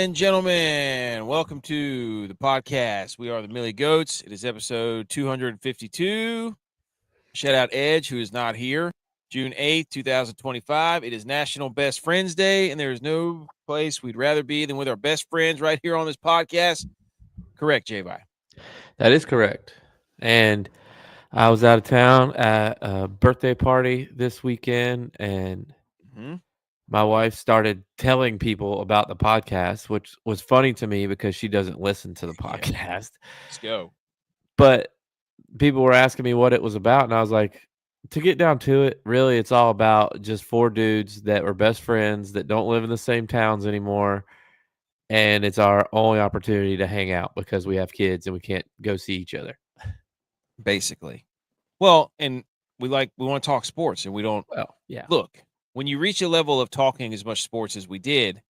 and gentlemen, welcome to the podcast. We are the Millie Goats. It is episode 252. Shout out Edge, who is not here. June 8th, 2025. It is National Best Friends Day, and there is no place we'd rather be than with our best friends right here on this podcast. Correct, G.U.Y.S. That is correct. And I was out of town at a birthday party this weekend, and my wife started telling people about the podcast, which was funny to me because she doesn't listen to the podcast. Let's go. But people were asking me what it was about, and I was like, to get down to it, really, it's all about just four dudes that were best friends that don't live in the same towns anymore. And it's our only opportunity to hang out because we have kids and we can't go see each other. Basically. Well, and we want to talk sports, and we don't. Well, yeah. Look, when you reach a level of talking as much sports as we did,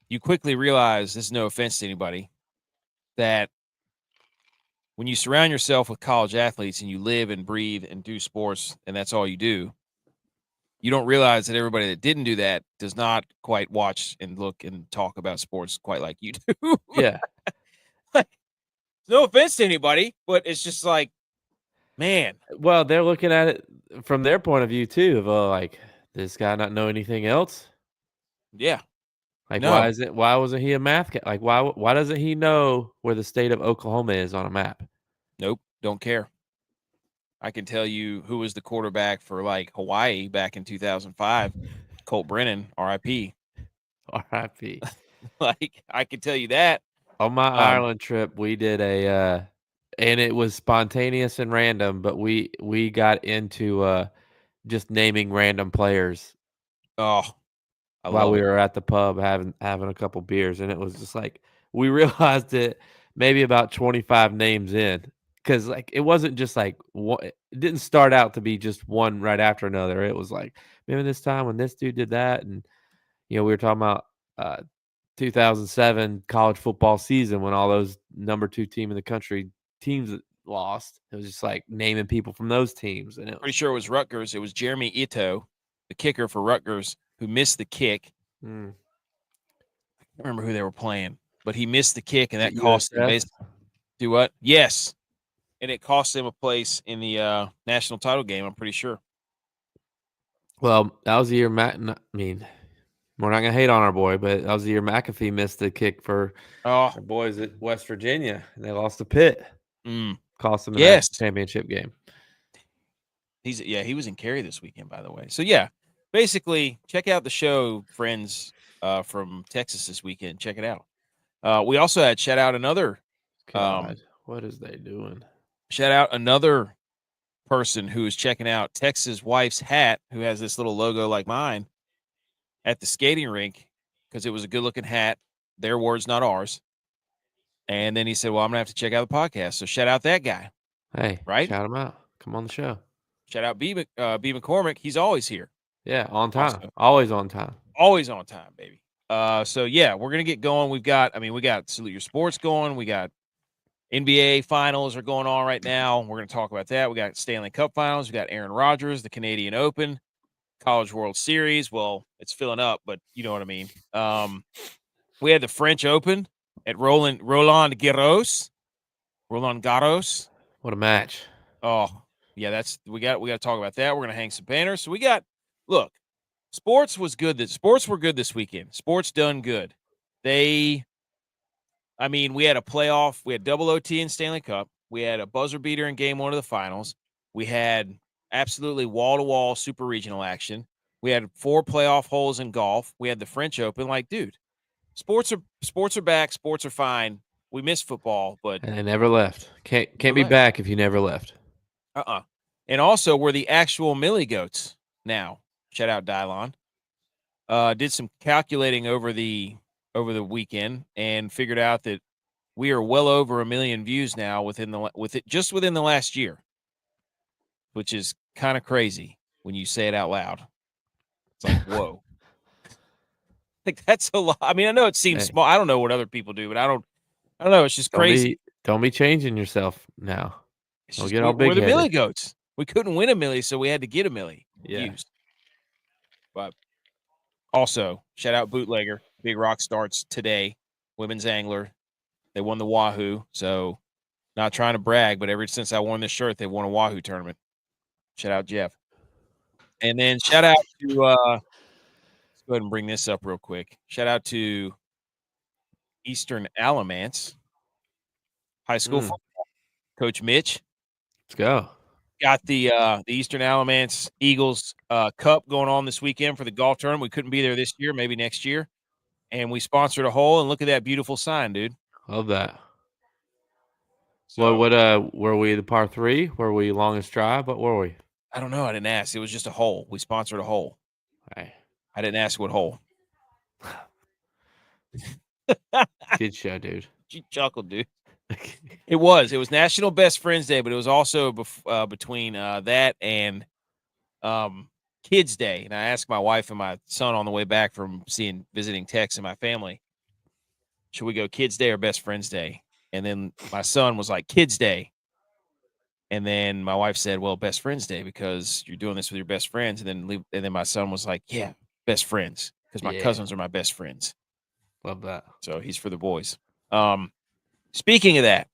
you quickly realize, this is no offense to anybody, that when you surround yourself with college athletes and you live and breathe and do sports, and that's all you do, you don't realize that everybody that didn't do that does not quite watch and look and talk about sports quite like you do. Yeah. Like, no offense to anybody, but it's just like, man. Well, they're looking at it from their point of view too, of like, this guy not know anything else. Yeah. Like, No. why wasn't he a math guy? Like, why doesn't he know where the state of Oklahoma is on a map? Nope. Don't care. I can tell you who was the quarterback for like Hawaii back in 2005. Colt Brennan, RIP. RIP. Like, I can tell you that. On my Ireland trip, we did and it was spontaneous and random, but we got into just naming random players. Oh, while we were at the pub having a couple beers, and it was just like we realized it maybe about 25 names in, because like it wasn't just like one, it didn't start out to be just one right after another. It was like, remember this time when this dude did that, and we were talking about 2007 college football season when all those number 2 team in the country teams lost. It was just like naming people from those teams, and it was pretty sure it was Rutgers. It was Jeremy Ito, the kicker for Rutgers, who missed the kick. I can't remember who they were playing, but he missed the kick, and that cost him. Do what? Yes, and it cost him a place in the national title game. I'm pretty sure. Well, that was the year Matt. I mean, we're not gonna hate on our boy, but that was the year McAfee missed the kick for our boys at West Virginia, and they lost to Pitt. Cost them the championship game. He was in Cary this weekend, by the way. So yeah, basically, check out the show, friends from Texas this weekend. Check it out. We also had shout out another. God, what is they doing? Shout out another person who is checking out Texas Wife's hat, who has this little logo like mine at the skating rink, because it was a good looking hat. Their words, not ours. And then he said, well, I'm gonna have to check out the podcast. So shout out that guy. Hey, right? Shout him out. Come on the show. Shout out B McCormick. He's always here. Yeah, on time. Also, always on time. Always on time, baby. So yeah, we're gonna get going. We got Salute Your Sports going. We got NBA finals are going on right now. We're gonna talk about that. We got Stanley Cup finals. We got Aaron Rodgers, the Canadian Open, College World Series. Well, it's filling up, but you know what I mean. We had the French Open at Roland Garros. Roland Garros. What a match! Oh yeah, we got to talk about that. We're gonna hang some banners. So look, sports were good this weekend. Sports done good. We had a playoff. We had double OT in Stanley Cup. We had a buzzer beater in game 1 of the finals. We had absolutely wall-to-wall super regional action. We had 4 playoff holes in golf. We had the French Open. Like, dude, sports are back. Sports are fine. We missed football, but and they never left. Can't be back if you never left. And also, we're the actual Millie Goats now. Shout out Dylon. Did some calculating over the weekend and figured out that we are well over 1 million views now within the last year, which is kind of crazy when you say it out loud. It's like, whoa. Like, that's a lot. I mean, I know it seems small. I don't know what other people do, but I don't know. It's just crazy. Don't be changing yourself now. We're the Millie Goats. We couldn't win a millie, so we had to get a millie views. But also, shout out Bootlegger. Big Rock starts today. women's angler. They won the Wahoo. So not trying to brag, but ever since I won this shirt, they won a Wahoo tournament. Shout out Jeff. And then shout out to let's go ahead and bring this up real quick. Shout out to Eastern Alamance High School football. Coach Mitch. Let's go. Got the Eastern Alamance Eagles Cup going on this weekend for the golf tournament. We couldn't be there this year, maybe next year. And we sponsored a hole, and look at that beautiful sign, dude. Love that. So, what were we the par 3? Were we longest drive? What were we? I don't know. I didn't ask. It was just a hole. We sponsored a hole. Hey. I didn't ask what hole. Kid show, dude. You chuckled, dude. It was National Best Friends Day, but it was also between that and Kids Day. And I asked my wife and my son on the way back from visiting Tex and my family, should we go Kids Day or Best Friends Day? And then my son was like, Kids Day. And then my wife said, well, Best Friends Day, because you're doing this with your best friends. And then my son was like, yeah, best friends, because my cousins are my best friends. Love that. So he's for the boys. Speaking of that,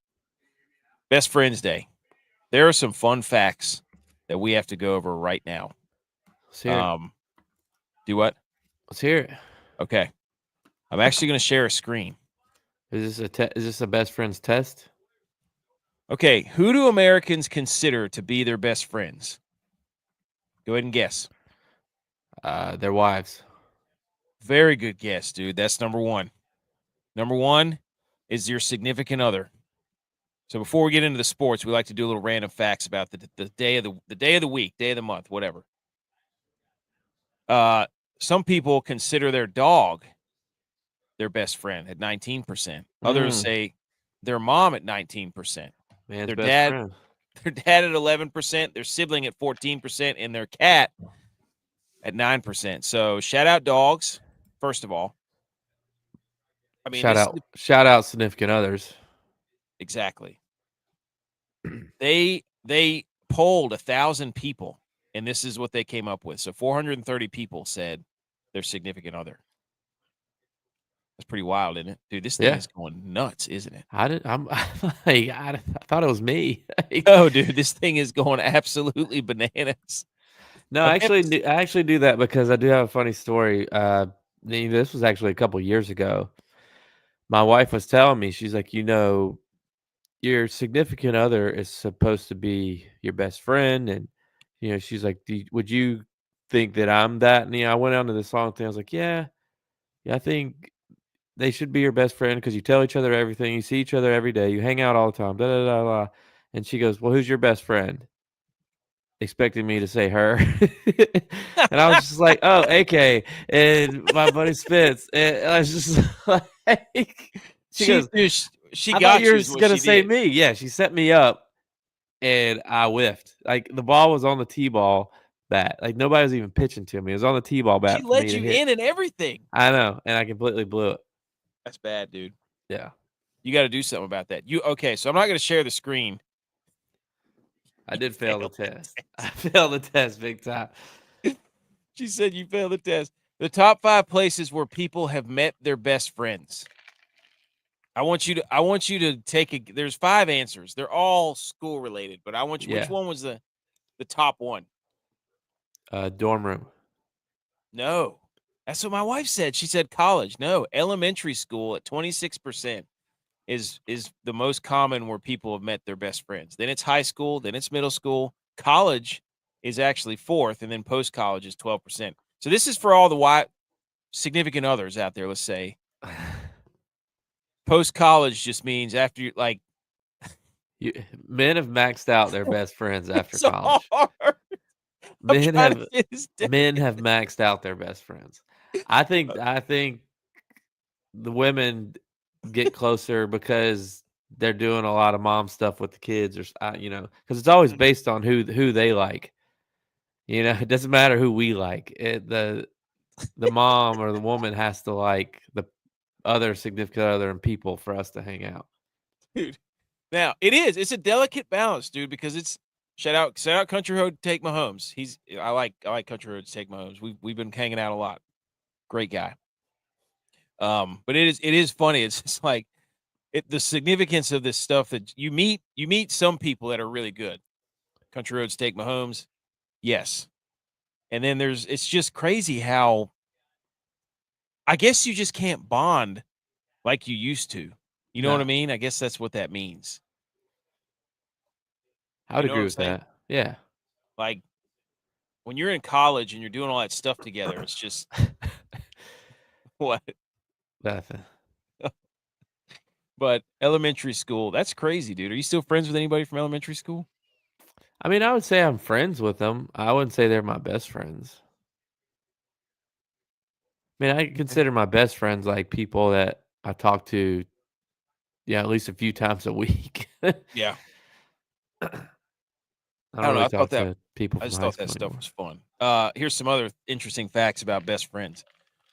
Best Friends Day, there are some fun facts that we have to go over right now. Let's hear it. Do what? Let's hear it. Okay. I'm actually going to share a screen. Is this a best friends test? Okay. Who do Americans consider to be their best friends? Go ahead and guess. Their wives. Very good guess, dude. That's number one. Number one is your significant other. So before we get into the sports, we like to do a little random facts about the day of the week, day of the month, whatever. Some people consider their dog their best friend at 19%. Others say their mom at 19%. Man's their best dad, friend. Their dad at 11%, their sibling at 14%, and their cat at 9%. So shout out dogs, first of all. I mean, shout out significant others. Exactly. They polled 1,000 people, and this is what they came up with. So 430 people said their significant other. That's pretty wild, isn't it? Dude, this thing is going nuts, isn't it? I thought it was me. No, dude, this thing is going absolutely bananas. No, I actually do that because I do have a funny story. This was actually a couple years ago. My wife was telling me, she's like, your significant other is supposed to be your best friend, and she's like, would you think that I'm that? And I went on to this long thing. I was like, yeah, I think they should be your best friend because you tell each other everything, you see each other every day, you hang out all the time, da da da da. And she goes, well, who's your best friend? Expecting me to say her. And I was just like, oh, AK and my buddy Spitz. And I was just like, she goes, she I got thought you were going to say me. Yeah, she set me up and I whiffed. Like the ball was on the T-ball bat. Like nobody was even pitching to me. It was on the T-ball bat. She let you in and everything. I know. And I completely blew it. That's bad, dude. Yeah. You got to do something about that. Okay, so I'm not going to share the screen. I did fail the test. I failed the test big time. She said you failed the test. The top 5 places where people have met their best friends. I want you to take there's 5 answers. They're all school related, but I want you. Which one was the top one? Dorm room. No. That's what my wife said. She said college. No, elementary school at 26% is the most common where people have met their best friends. Then it's high school, then it's middle school. College is actually 4th, and then post-college is 12%. So this is for all the significant others out there, let's say. Post-college just means after you men have maxed out their best friends after so college. Hard. Men have maxed out their best friends. I think the women get closer because they're doing a lot of mom stuff with the kids, or because it's always based on who they like. It doesn't matter who we like. The mom or the woman has to like the other significant other and people for us to hang out. Dude. Now it's a delicate balance, dude, because it's shout out Country Road Take Mahomes. I like Country Road Take Mahomes. We've been hanging out a lot. Great guy. But it is funny. It's just like the significance of this stuff that you meet some people that are really good. Country Road Steak Mahomes, yes. And then it's just crazy how I guess you just can't bond like you used to. You know what I No, mean? I guess that's what that means. I would You know what agree I'm with saying? that. Yeah. Like when you're in college and you're doing all that stuff together, it's just what? Nothing. But elementary school, that's crazy, dude. Are you still friends with anybody from elementary school? I mean, I would say I'm friends with them. I wouldn't say they're my best friends. I mean, I Okay. consider my best friends like people that I talk to, yeah, at least a few times a week. I Yeah. I don't don't know. really talk to people I from just high thought that school stuff anymore. was fun. Here's some other interesting facts about best friends.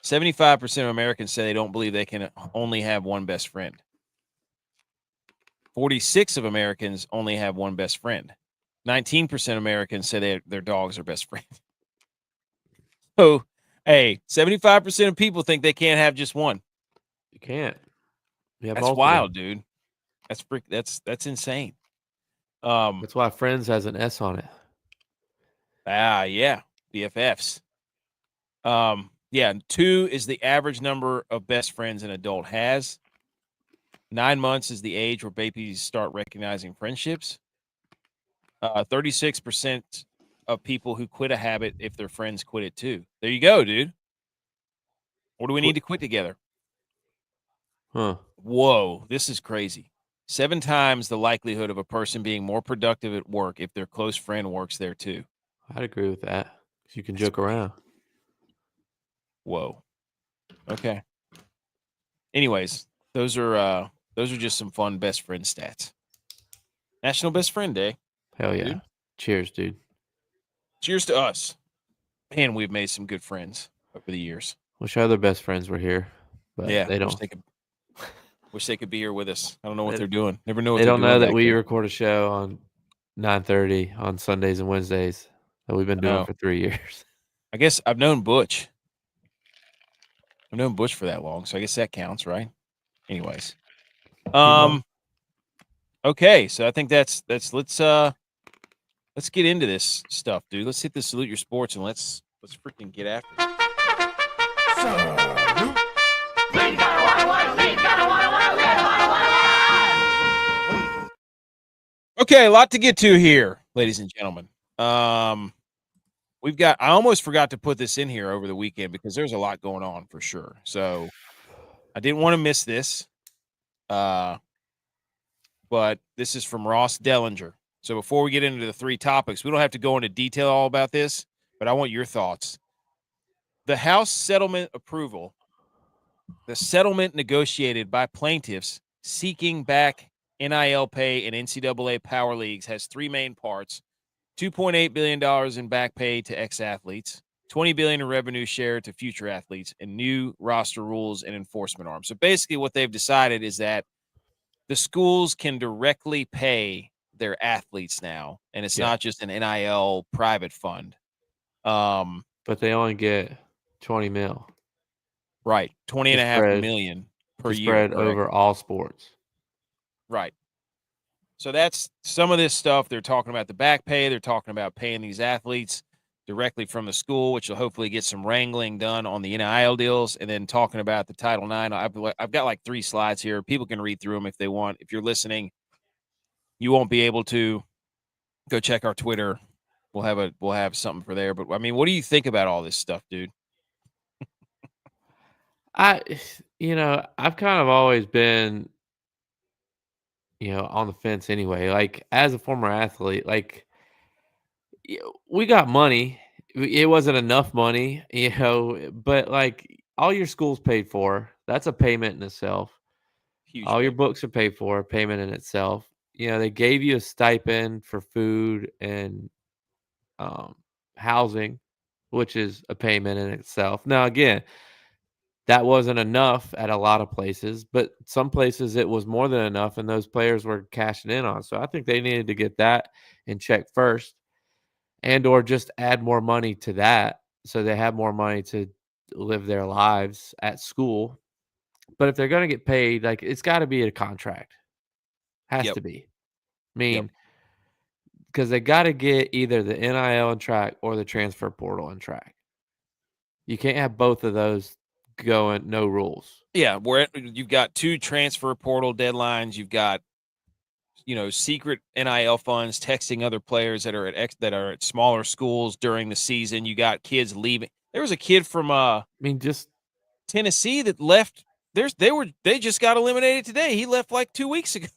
75% of Americans say they don't believe they can only have one best friend. 46 of Americans only have one best friend. 19% of Americans say their dogs are best friends. So, hey, 75% of people think they can't have just one. You can't. You have That's multiple. wild, dude. That's insane. That's why friends has an S on it. Yeah, BFFs. Yeah, 2 is the average number of best friends an adult has. 9 months is the age where babies start recognizing friendships. 36% of people who quit a habit if their friends quit it too. There you go, dude. What do we need to quit together? Huh. Whoa, this is crazy. 7 times the likelihood of a person being more productive at work if their close friend works there too. I'd agree with that. 'Cause you can That's joke around. whoa. Okay. Anyways, those are just some fun best friend stats. National Best Friend Day, Hell yeah. dude. Cheers, dude. Cheers to us. Man, we've made some good friends over the years. Wish our other best friends were here, but Yeah, they don't. wish they could be here with us. I don't know what They, they're doing. Never know what they they're don't doing know that back we there. record a show on 9:30 on Sundays and Wednesdays that we've been doing No. for 3 years. I guess I've known Butch. I've known Butch for that long, so I guess that counts, right? Anyways. He might. Okay, so I think that's let's get into this stuff, dude. Let's hit the salute your sports and let's freaking get after it. Okay, a lot to get to here, ladies and gentlemen. We've got I almost forgot to put this in here over the weekend because there's a lot going on for sure. So I didn't want to miss this. But this is from Ross Dellinger. So before we get into the 3 topics, we don't have to go into detail all about this, but I want your thoughts. The House settlement approval, the settlement negotiated by plaintiffs seeking back NIL pay in NCAA power leagues has 3 main parts. $2.8 billion in back pay to ex-athletes, $20 billion in revenue share to future athletes, and new roster rules and enforcement arms. So basically what they've decided is that the schools can directly pay their athletes now, and it's Yeah. not just an NIL private fund. But they only get 20 mil Right. 20 to and a half spread million per to year, spread correct? over all sports. Right. So that's some of this stuff. They're talking about the back pay. They're talking about paying these athletes directly from the school, which will hopefully get some wrangling done on the NIL deals, and then talking about the Title IX. I've got like 3 slides here. People can read through them if they want. If you're listening, you won't be able to. Go check our Twitter. We'll have something for there. But I mean, what do you think about all this stuff, dude? I I've kind of always been, on the fence anyway. Like as a former athlete, like we got money. It wasn't enough money, but like all your school's paid for. That's a payment in itself. Huge All your payment. books are paid for, payment in itself. They gave you a stipend for food and housing, which is a payment in itself. Now, again, that wasn't enough at a lot of places, but some places it was more than enough, and those players were cashing in on. So I think they needed to get that in check first, and or just add more money to that so they have more money to live their lives at school. But if they're going to get paid, like it's got to be a contract. Has Yep. to be. I Yep. mean, because they got to get either the NIL on track or the transfer portal on track. You can't have both of those going no rules. Yeah, where you've got 2 transfer portal deadlines, you've got secret NIL funds texting other players that are at smaller schools during the season. You got kids leaving. There was a kid from I mean, just Tennessee that left. They just got eliminated today. He left like 2 weeks ago.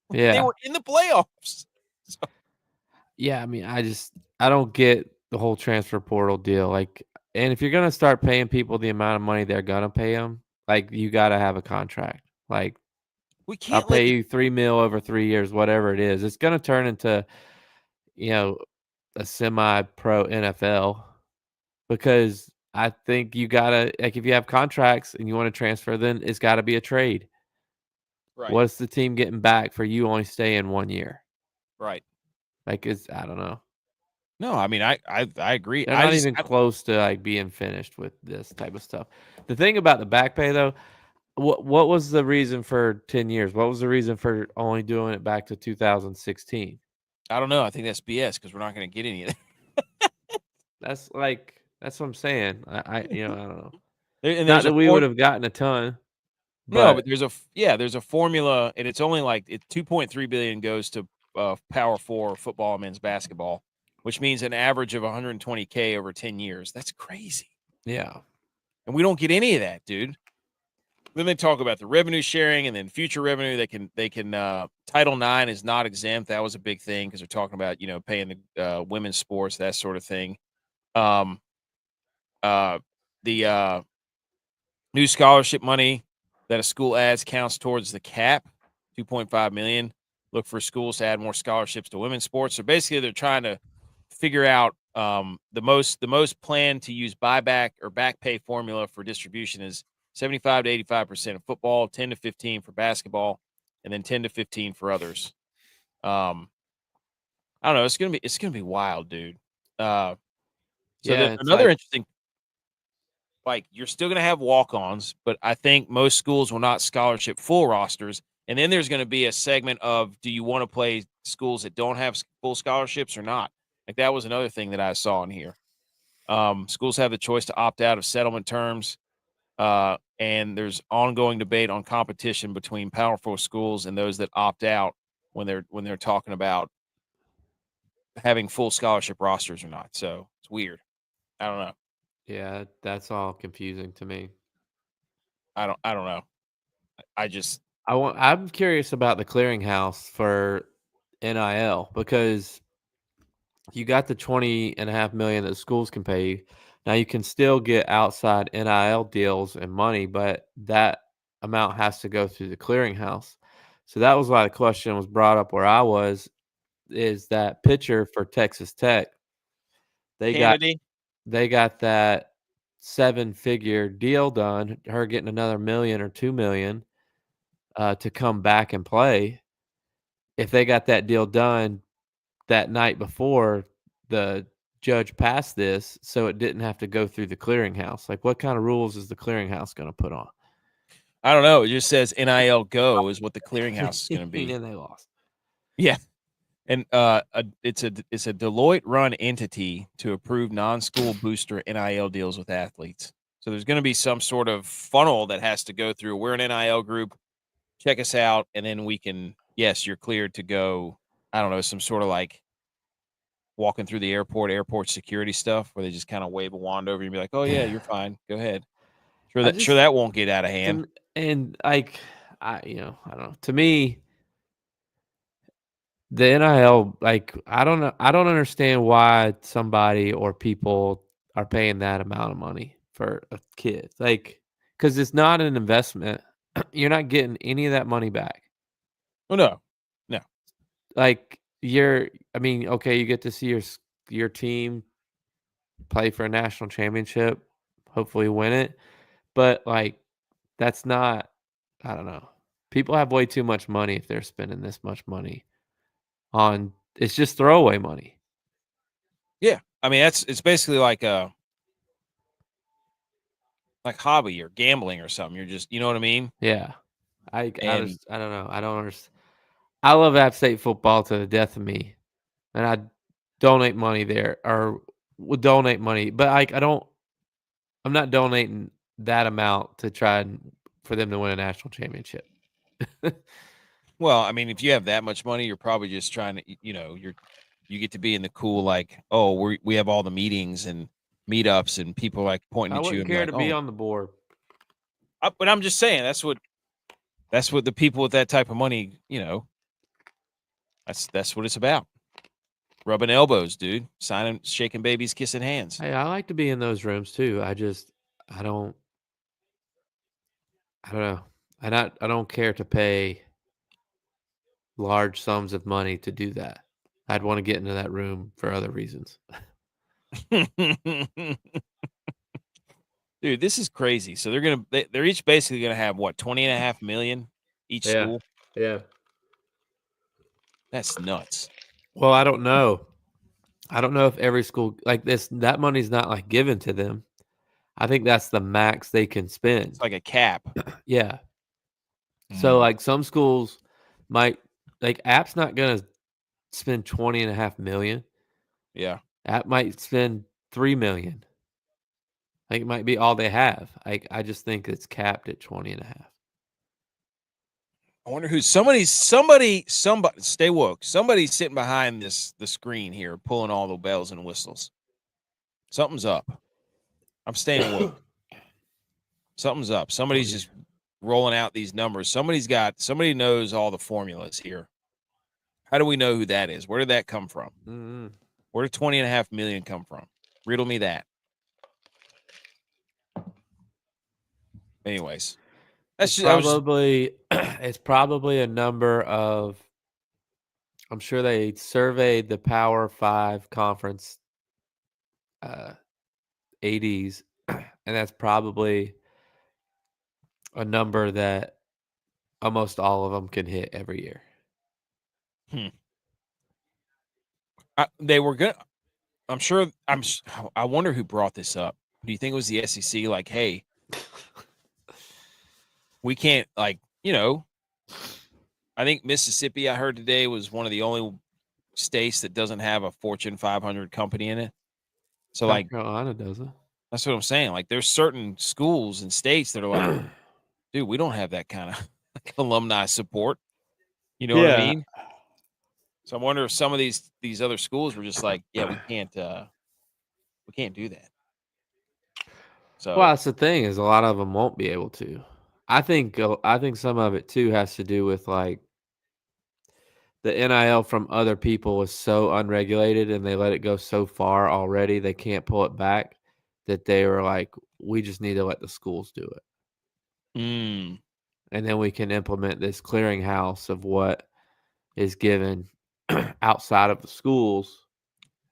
They yeah, were in the playoffs. So, yeah. I mean, I don't get the whole transfer portal deal. Like, and if you're gonna start paying people the amount of money they're gonna pay them, like you got to have a contract. Like, we I'll can't let pay you $3 million over 3 years, whatever it is. It's gonna turn into, you know, a semi-pro NFL because I think you gotta like if you have contracts and you want to transfer, then it's got to be a trade. right, What's the team getting back for you only staying 1 year? right. Like, it's I don't know. No, I mean I agree. They're not even close to like being finished with this type of stuff. The thing about the back pay though, what was the reason for 10 years? What was the reason for only doing it back to 2016? I don't know. I think that's BS because we're not going to get any of that. That's what I'm saying. I don't know. And Not there's a that we would form. have gotten a ton, No, but but there's a formula, and it's only like 2.3 billion goes to Power Four football, men's basketball, which means an average of 120K over 10 years. That's crazy, yeah. and we don't get any of that, dude. Then they talk about the revenue sharing and then future revenue. They can Title IX is not exempt. That was a big thing because they're talking about paying the women's sports, that sort of thing. Um, the new scholarship money that a school adds counts towards the cap, 2.5 million. Look for schools to add more scholarships to women's sports. So basically, they're trying to figure out the most plan to use buyback or back pay formula for distribution is 75 to 85% of football, 10 to 15 for basketball, and then 10 to 15 for others. I don't know. It's gonna be wild, dude. So Yeah, it's another like interesting, like, you're still going to have walk-ons, but I think most schools will not scholarship full rosters. And then there's going to be a segment of, do you want to play schools that don't have full scholarships or not? Like, that was another thing that I saw in here. Schools have the choice to opt out of settlement terms, and there's ongoing debate on competition between powerful schools and those that opt out when they're talking about having full scholarship rosters or not. So it's weird. I don't know. yeah, that's all confusing to me. I don't know. I just I'm curious about the clearinghouse for NIL because you got the 20.5 million that schools can pay you. Now you can still get outside NIL deals and money, but that amount has to go through the clearinghouse. So that was why the question was brought up where I was is that pitcher for Texas Tech. They got Kennedy. they got that 7-figure deal done, her getting another million or 2 million to come back and play. If they got that deal done that night before the judge passed this, so it didn't have to go through the clearinghouse. Like, what kind of rules is the clearinghouse going to put on? I don't know. It just says NIL Go is what the clearinghouse is going to be. And they lost. Yeah, and it's a Deloitte run entity to approve non-school booster NIL deals with athletes. So there's going to be some sort of funnel that has to go through. We're an NIL group. Check us out, and then we can. Yes, you're cleared to go. I don't know, some sort of like walking through the airport security stuff, where they just kind of wave a wand over you and be like, "Oh yeah, you're fine. Go ahead." Sure I that just that won't get out of hand. and like I don't know. To me, the NIL, like I don't know, I don't understand why somebody or people are paying that amount of money for a kid. Like, because it's not an investment. You're not getting any of that money back. Oh no, no. Like I mean, okay, you get to see your team play for a national championship, hopefully win it. But like that's not I don't know. People have way too much money if they're spending this much money on it's just throwaway money. Yeah, I mean it's basically like like hobby or gambling or something. You're just, you know what I mean? Yeah. I And just I don't know. I don't understand. I love App State football to the death of me, and I donate money there or would donate money, but I don't. I'm not donating that amount to try and for them to win a national championship. well, I mean, if you have that much money, you're probably just trying to, you get to be in the cool, like, oh, we have all the meetings and meetups and people like pointing I at you wouldn't and be care like, to be oh, on the board. but I'm just saying that's what the people with that type of money, that's what it's about. Rubbing elbows, dude. Signing, shaking babies, kissing hands. Hey, I like to be in those rooms too. I don't I don't know. I don't care to pay large sums of money to do that. I'd want to get into that room for other reasons. Dude, this is crazy. So they're each basically gonna have what, 20.5 million each Yeah. school? Yeah. That's nuts. Well, I don't know. I don't know if every school like this that money's not like given to them. I think that's the max they can It's spend. like a cap. Yeah. So Mm, like some schools might like App's not gonna spend 20.5 million. yeah. App might spend 3 million. Like it might be all they have. I just think it's capped at 20.5. I wonder who somebody stay woke. Somebody's sitting behind the screen here, pulling all the bells and whistles. Something's up. I'm staying woke. Something's up. Oh Somebody's yeah. just rolling out these numbers. Somebody knows all the formulas here. How do we know who that is? Where did that come from? Mm-hmm. Where did 20.5 million come from? Riddle me that. Anyways, that's It's just I was just probably it's probably a number of I'm sure they surveyed the Power 5 conference uh ADs and that's probably a number that almost all of them can hit every year. hmm. They were gonna. I'm sure. I wonder who brought this up. Do you think it was the SEC? Like, hey, we can't. Like, I think Mississippi. I heard today was one of the only states that doesn't have a Fortune 500 company in it. So, South like, Carolina doesn't. that's what I'm saying. Like, there's certain schools and states that are like, dude, we don't have that kind of like, alumni support. You know what I Yeah. mean? So I wonder if some of these other schools were just like, yeah, we can't do that. Well, So that's the thing is a lot of them won't be able to. I think some of it too has to do with like the NIL from other people was so unregulated and they let it go so far already they can't pull it back that they were like we just need to let the schools do it. mm, And then we can implement this clearinghouse of what is given outside of the schools,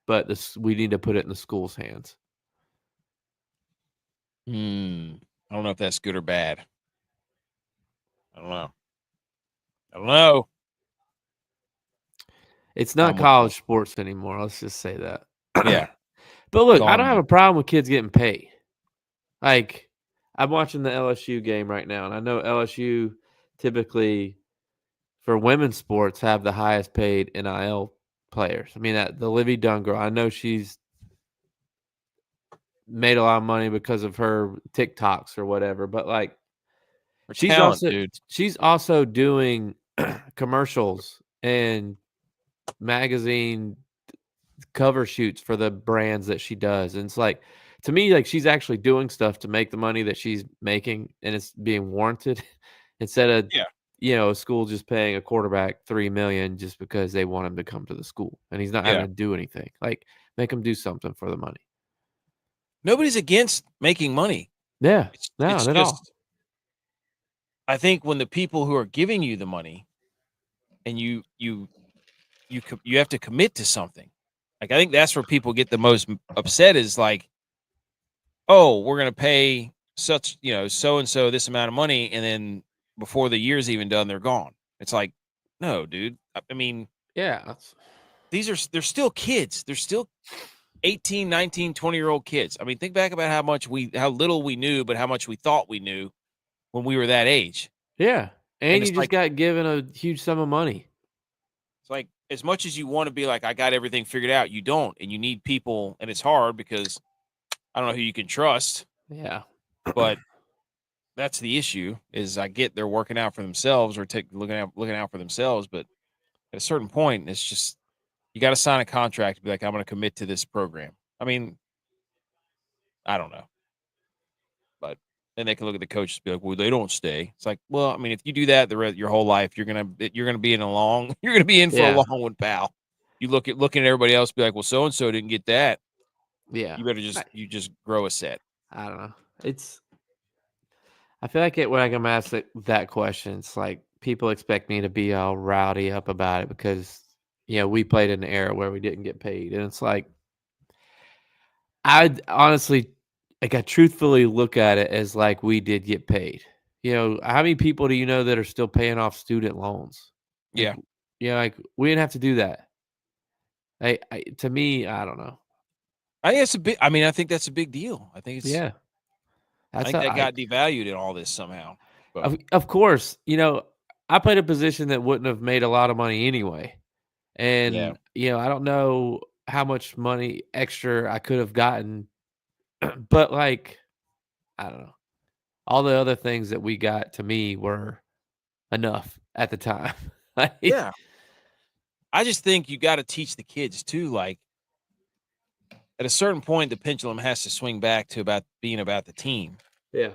but this we need to put it in the schools' hands. I don't know if that's good or bad. I don't know. I don't know. It's not Time will tell. college sports anymore. Let's just say that. Yeah, But look, I don't gone. have a problem with kids getting paid. Like, I'm watching the LSU game right now, and I know LSU typically for women's sports have the highest paid NIL players. I mean, the Livy Dunn girl, I know she's made a lot of money because of her TikToks or whatever, but like For she's talent, also dude. she's also doing commercials and magazine cover shoots for the brands that she does. And it's like to me, like she's actually doing stuff to make the money that she's making and it's being warranted instead of Yeah, a school just paying a quarterback 3 million just because they want him to come to the school and he's not having yeah. to do anything. Like make him do something for the money. Nobody's against making money. Yeah. It's No, it's not at all. just I think when the people who are giving you the money and you have to commit to something. Like I think that's where people get the most upset is like, oh, we're gonna pay such so and so this amount of money, and then before the year's even done, they're gone. It's like, no, dude. I mean, Yeah. they're still kids. They're still 18, 19, 20-year-old kids. I mean, think back about how little we knew, but how much we thought we knew when we were that age. Yeah, And and you it's just got given a huge sum of money. like as much as you want to be like, I got everything figured out, you don't. And you need people, and it's hard because I don't know who you can trust, Yeah. but that's the issue. Is I get they're working out for themselves or looking out for themselves, but at a certain point, it's just you got to sign a contract to be like, I'm going to commit to this program. I mean, I don't know, but then they can look at the coaches and be like, well, they don't stay. It's like, well, I mean, if you do that your whole life, you're gonna be in you're gonna be in for a Yeah. long one, pal. You looking at everybody else, be like, well, so and so didn't get that. Yeah. You better just grow a set. I don't know. I feel like when I'm asked that question, it's like people expect me to be all rowdy up about it because, we played in an era where we didn't get paid. And it's like, I honestly, I truthfully look at it as like we did get paid. How many people do you know that are still paying off student loans? Like, Yeah, like we didn't have to do that. To me, I don't know. I think it's a big. I mean, I think that's a big deal. Yeah, I that's think how that got devalued in all this somehow. But of course, I played a position that wouldn't have made a lot of money anyway. yeah, And, I don't know how much money extra I could have gotten, but like, I don't know. All the other things that we got to me were enough at the time. yeah. I just think you got to teach the kids too. Like at a certain point, the pendulum has to swing back to about being about the team. Yeah.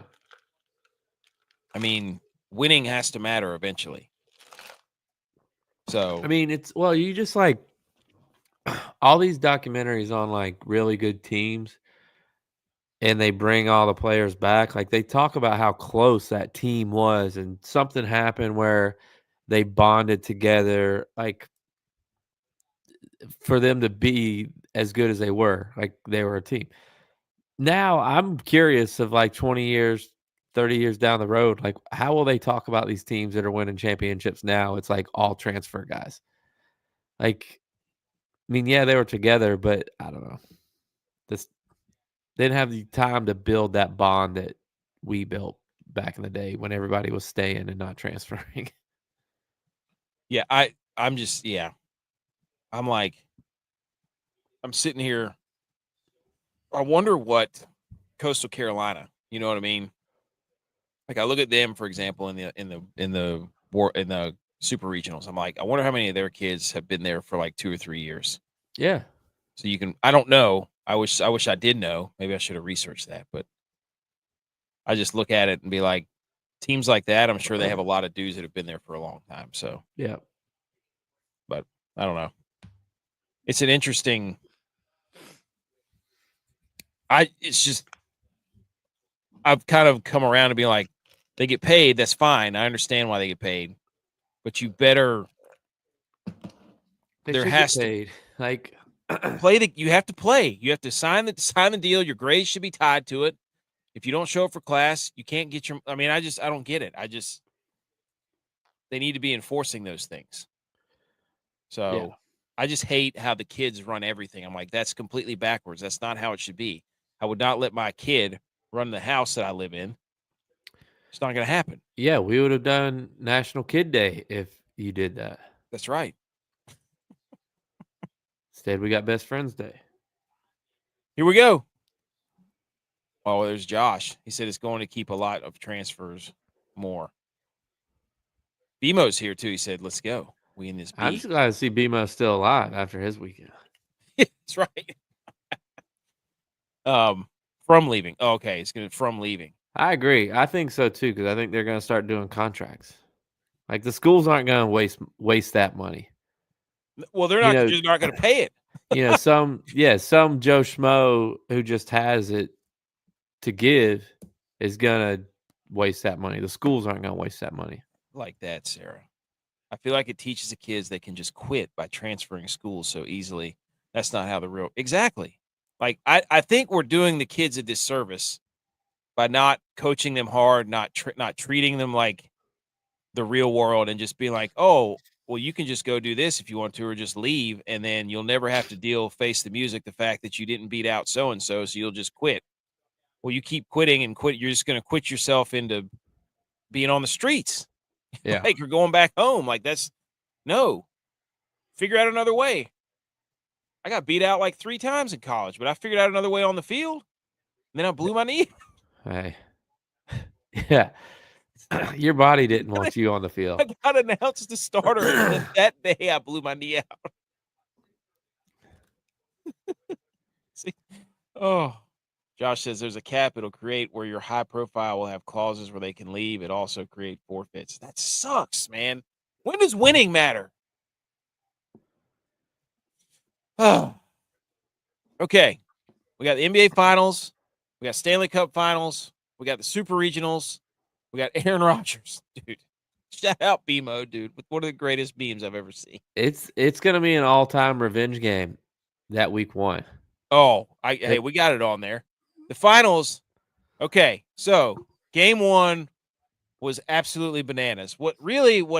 I mean, winning has to matter eventually. So I mean, you just like all these documentaries on like really good teams and they bring all the players back. Like they talk about how close that team was and something happened where they bonded together. Like for them to be as good as they were, like they were a team. Now I'm curious of like 20 years, 30 years down the road, like how will they talk about these teams that are winning championships now? It's like all transfer guys. Like, I mean, yeah, they were together, but I don't know. This they didn't have the time to build that bond that we built back in the day when everybody was staying and not transferring. yeah, I'm just I'm like I'm sitting here. I wonder what Coastal Carolina. You know what I mean? Like I look at them, for example, in the super regionals. I'm like, I wonder how many of their kids have been there for like 2 or 3 years. Yeah. So you can. I don't know. I wish I did know. Maybe I should have researched that. But I just look at it and be like, teams like that. I'm sure they have a lot of dudes that have been there for a long time. So, Yeah. but I don't know. It's an interesting. It's just I've kind of come around to be like, they get paid. That's fine. I understand why they get paid, but you better. They There should get has to paid. Like you have to play. You have to sign the deal. Your grades should be tied to it. If you don't show up for class, you can't get your. I mean, I don't get it. They need to be enforcing those things. yeah. So I just hate how the kids run everything. I'm like, that's completely backwards. That's not how it should be. I would not let my kid run the house that I live in. It's not going to happen. Yeah, we would have done National Kid Day if you did that. That's right. Instead, we got Best Friends Day. Here we go. Oh, there's Josh. He said it's going to keep a lot of transfers more. BMO's here too. He said, let's go. We in this I'm B. just glad to see BMO still alive after his weekend. That's right. From leaving. Oh, okay, it's gonna from leaving. I agree. I think so too because I think they're going to start doing contracts. Like the schools aren't going to waste that money. Well, they're You not know, just not going to pay it. some Joe Schmo who just has it to give is going to waste that money. The schools aren't going to waste that money. Like that, Sarah. I feel like it teaches the kids they can just quit by transferring schools so easily. That's not how the real exactly. Like I think we're doing the kids a disservice by not coaching them hard, not treating them like the real world, and just being like, oh, well, you can just go do this if you want to, or just leave, and then you'll never have to face the music, the fact that you didn't beat out so-and-so, so you'll just quit. Well, you keep quitting and quit. You're just going to quit yourself into being on the streets. Yeah. Like you're going back home. Like no. Figure out another way. I got beat out like 3 times in college, but I figured out another way on the field. And then I blew my knee. Hey. Yeah. Your body didn't want you on the field. I got announced the starter, and then that day I blew my knee out. See? Oh. Josh says there's a cap it'll create where your high profile will have clauses where they can leave. It also create forfeits. That sucks, man. When does winning matter? Oh. Okay. We got the NBA Finals. We got Stanley Cup Finals. We got the Super Regionals. We got Aaron Rodgers, dude. Shout out BMO, dude, with one of the greatest beams I've ever seen. It's gonna be an all-time revenge game that week 1. Oh, hey, we got it on there. The finals. Okay, so game 1 was absolutely bananas. What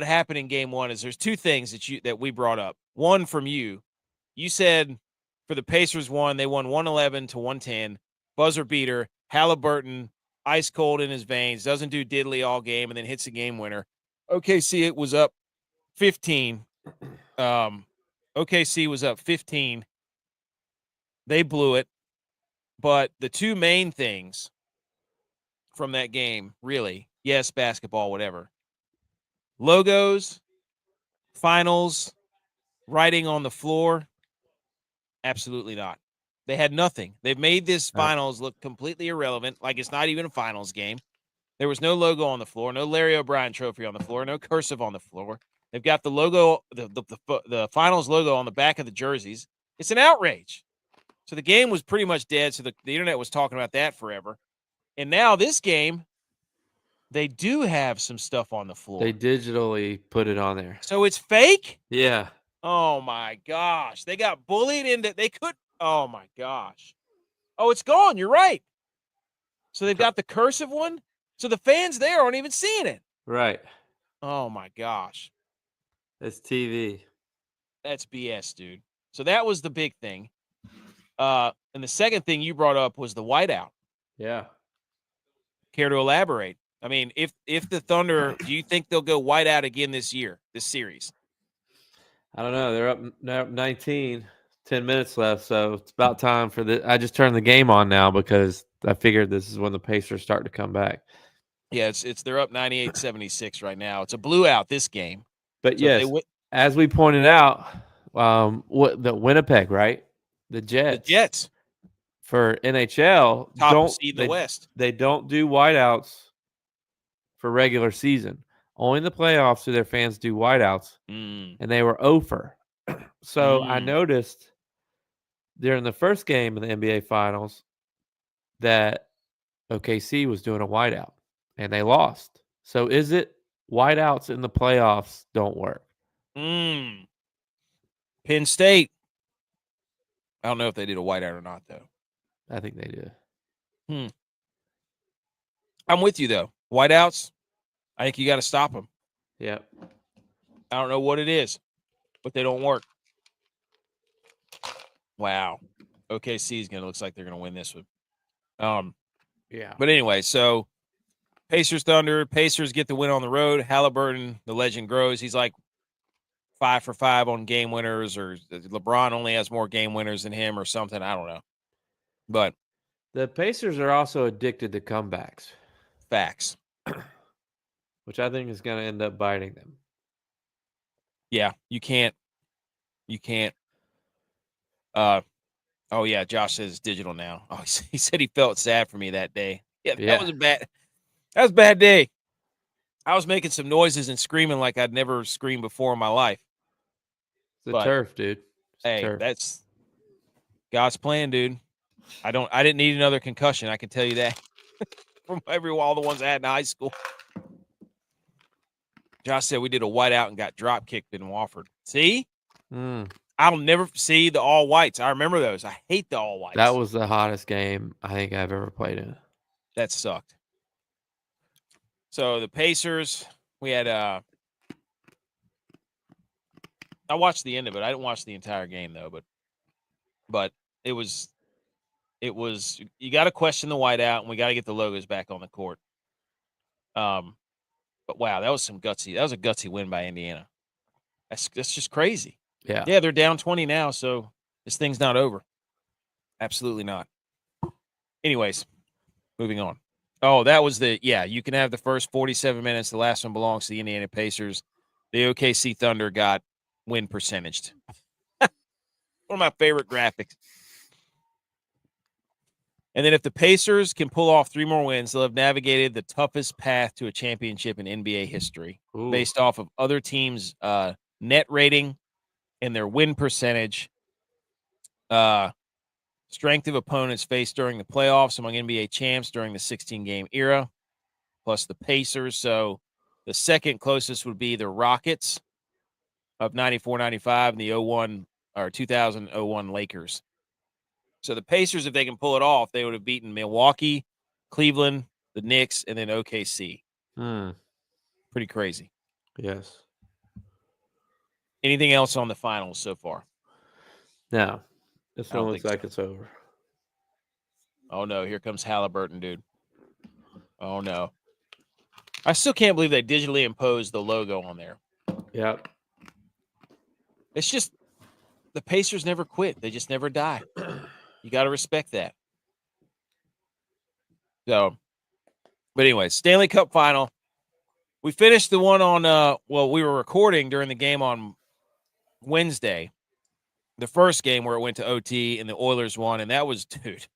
happened in game 1 is there's 2 things that we brought up. One from you. You said for the Pacers they won 111 to 110. Buzzer beater, Halliburton, ice cold in his veins, doesn't do diddly all game, and then hits a game winner. OKC, it was up 15. OKC was up 15. They blew it. But the 2 main things from that game, really, yes, basketball, whatever. Logos, finals, writing on the floor, absolutely not. They had nothing. They've made this finals look completely irrelevant, like it's not even a finals game. There was no logo on the floor, no Larry O'Brien trophy on the floor, no cursive on the floor. They've got the logo, the finals logo on the back of the jerseys. It's an outrage. So the game was pretty much dead. So the internet was talking about that forever. And now this game, they do have some stuff on the floor. They digitally put it on there. So it's fake? Yeah. Oh, my gosh. They got bullied into – they could – oh, my gosh. Oh, it's gone. You're right. So they've got the cursive one. So the fans there aren't even seeing it. Right. Oh, my gosh. It's TV. That's BS, dude. So that was the big thing. And the second thing you brought up was the whiteout. Yeah. Care to elaborate? I mean, if the Thunder, do you think they'll go whiteout again this series? I don't know. They're up 19, 10 minutes left, so it's about time for the. I just turned the game on now because I figured this is when the Pacers start to come back. Yeah, they're up 98-76 right now. It's a blew out this game. But so yes, as we pointed out, the Winnipeg, right? The Jets for NHL top seed in the West. They don't do whiteouts for regular season. Only in the playoffs do their fans do whiteouts, and they were over. So I noticed during the first game of the NBA Finals that OKC was doing a whiteout, and they lost. So is it whiteouts in the playoffs don't work? Penn State. I don't know if they did a whiteout or not, though. I think they did. I'm with you, though. Whiteouts, I think you got to stop them. Yep. I don't know what it is, but they don't work. Wow. OKC looks like they're going to win this one. Yeah. But anyway, so Pacers Thunder. Pacers get the win on the road. Halliburton, the legend grows. He's like 5 for 5 on game winners, or LeBron only has more game winners than him or something. I don't know. But the Pacers are also addicted to comebacks. Facts. Which I think is going to end up biting them. Yeah, you can't. Oh, yeah, Josh says it's digital now. Oh, he said he felt sad for me that day. Yeah, that was a bad day. I was making some noises and screaming like I'd never screamed before in my life. It's the turf, dude. That's God's plan, dude. I didn't need another concussion, I can tell you that. From all the ones I had in high school. Josh said we did a whiteout and got drop kicked in Wofford. See? I'll never see the all whites. I remember those. I hate the all whites. That was the hottest game I think I've ever played in. That sucked. So the Pacers, we had I watched the end of it. I didn't watch the entire game though, but it was you got to question the whiteout, and we got to get the logos back on the court. But wow, that was a gutsy win by Indiana. That's just crazy. Yeah. Yeah, they're down 20 now, so this thing's not over. Absolutely not. Anyways, moving on. Oh, that was you can have the first 47 minutes. The last one belongs to the Indiana Pacers. The OKC Thunder got win percentaged. One of my favorite graphics. And then if the Pacers can pull off 3 more wins, they'll have navigated the toughest path to a championship in NBA history. Ooh. Based off of other teams' net rating and their win percentage, strength of opponents faced during the playoffs among NBA champs during the 16-game era, plus the Pacers. So the second closest would be the Rockets of 94-95 and the 2001 Lakers. So the Pacers, if they can pull it off, they would have beaten Milwaukee, Cleveland, the Knicks, and then OKC. Pretty crazy. Yes. Anything else on the finals so far? No. This one looks like it's over. Oh, no. Here comes Halliburton, dude. Oh, no. I still can't believe they digitally imposed the logo on there. Yep. It's just the Pacers never quit. They just never die. You got to respect that. So, but anyway, Stanley Cup final. We finished the one on, we were recording during the game on Wednesday. The first game where it went to OT and the Oilers won. And that was, dude,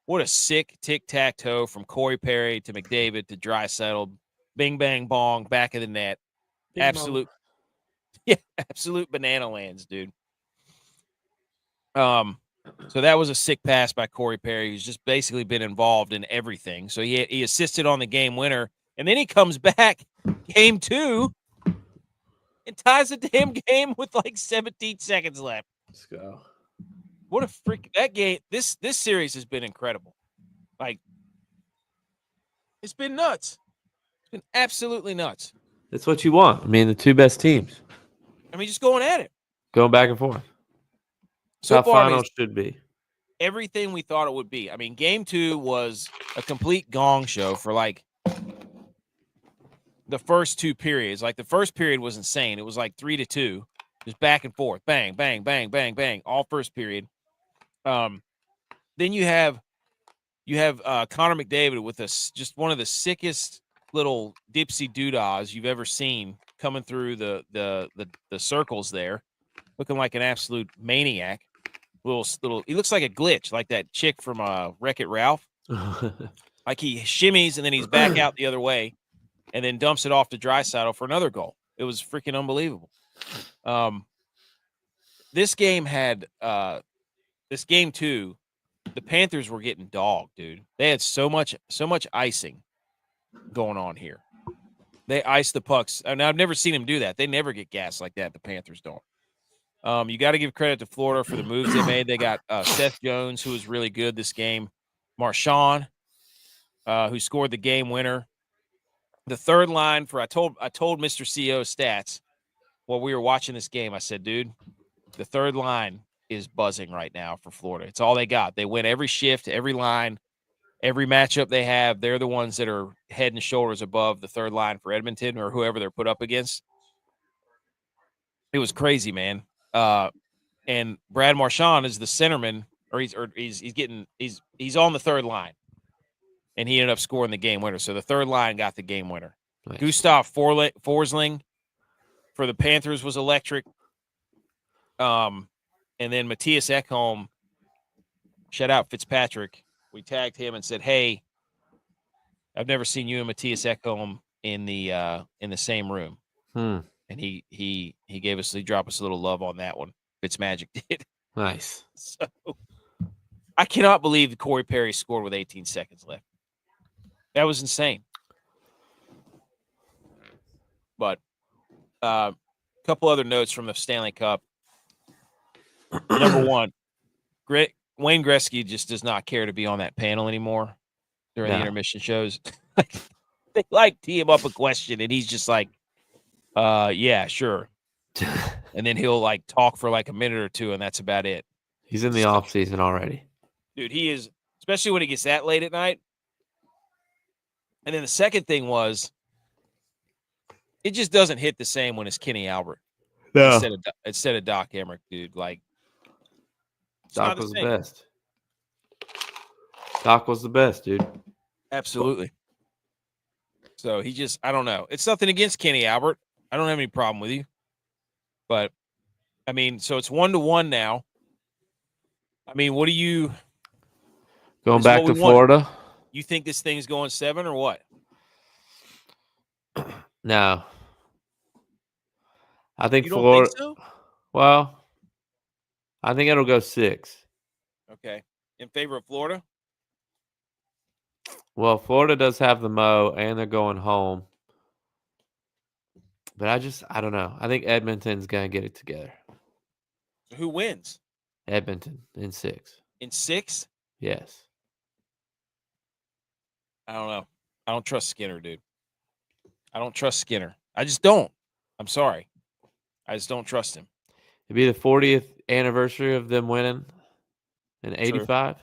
what a sick tic-tac-toe from Corey Perry to McDavid to Draisaitl. Bing, bang, bong, back of the net. Absolute banana lands, dude. So that was a sick pass by Corey Perry, who's just basically been involved in everything. So he assisted on the game winner, and then he comes back game 2 and ties the damn game with like 17 seconds left. Let's go. What a freak that game. This series has been incredible. Like, it's been nuts. It's been absolutely nuts. That's what you want. I mean, the 2 best teams. I mean, just going at it. Going back and forth. So how far, finals should be. Everything we thought it would be. I mean, game 2 was a complete gong show for like the first 2 periods. Like the first period was insane. It was like 3-2, just back and forth, bang, bang, bang, bang, bang, all first period. Then you have Connor McDavid with just one of the sickest little dipsy doodahs you've ever seen coming through the circles there, looking like an absolute maniac. He looks like a glitch, like that chick from Wreck-It Ralph. Like he shimmies and then he's back out the other way, and then dumps it off to Draisaitl for another goal. It was freaking unbelievable. This game had this game 2, the Panthers were getting dogged, dude. They had so much icing going on here. They ice the pucks. And I've never seen them do that. They never get gas like that. The Panthers don't. You got to give credit to Florida for the moves they made. They got Seth Jones, who was really good this game. Marchand, who scored the game winner. The third line for I told Mr. CEO stats while we were watching this game. I said, dude, the third line is buzzing right now for Florida. It's all they got. They win every shift, every line, every matchup they have. They're the ones that are head and shoulders above the third line for Edmonton or whoever they're put up against. It was crazy, man. And Brad Marchand is the centerman, or he's on the third line, and he ended up scoring the game winner. So the third line got the game winner. Nice. Gustav Forsling for the Panthers was electric. And then Matthias Ekholm, shout out Fitzpatrick. We tagged him and said, "Hey, I've never seen you and Matthias Ekholm in the same room." And he dropped us a little love on that one. Fitzmagic did. Nice. So I cannot believe that Corey Perry scored with 18 seconds left. That was insane. But a couple other notes from the Stanley Cup. Number one, Wayne Gretzky just does not care to be on that panel anymore during the intermission shows. They tee him up a question, and he's just like, yeah, sure. and then he'll like talk for like a minute or two, and that's about it. He's in the off season already. Dude, he is, especially when it gets that late at night. And then the second thing was, it just doesn't hit the same when it's Kenny Albert instead of Doc Emmerich, dude. Like, Doc was the best. Doc was the best, dude. Absolutely. So he just, I don't know. It's nothing against Kenny Albert. I don't have any problem with you. But, I mean, so it's 1-1 now. I mean, what do you... Going back to Florida? You think this thing's going 7 or what? No. I think you don't Florida... think so? Well, I think it'll go 6. Okay. In favor of Florida? Well, Florida does have the Mo, and they're going home. But I don't know. I think Edmonton's going to get it together. So who wins? Edmonton in 6. In 6? Yes. I don't know. I don't trust Skinner, dude. I don't trust Skinner. I just don't. I'm sorry. I just don't trust him. It'd be the 40th anniversary of them winning in 85.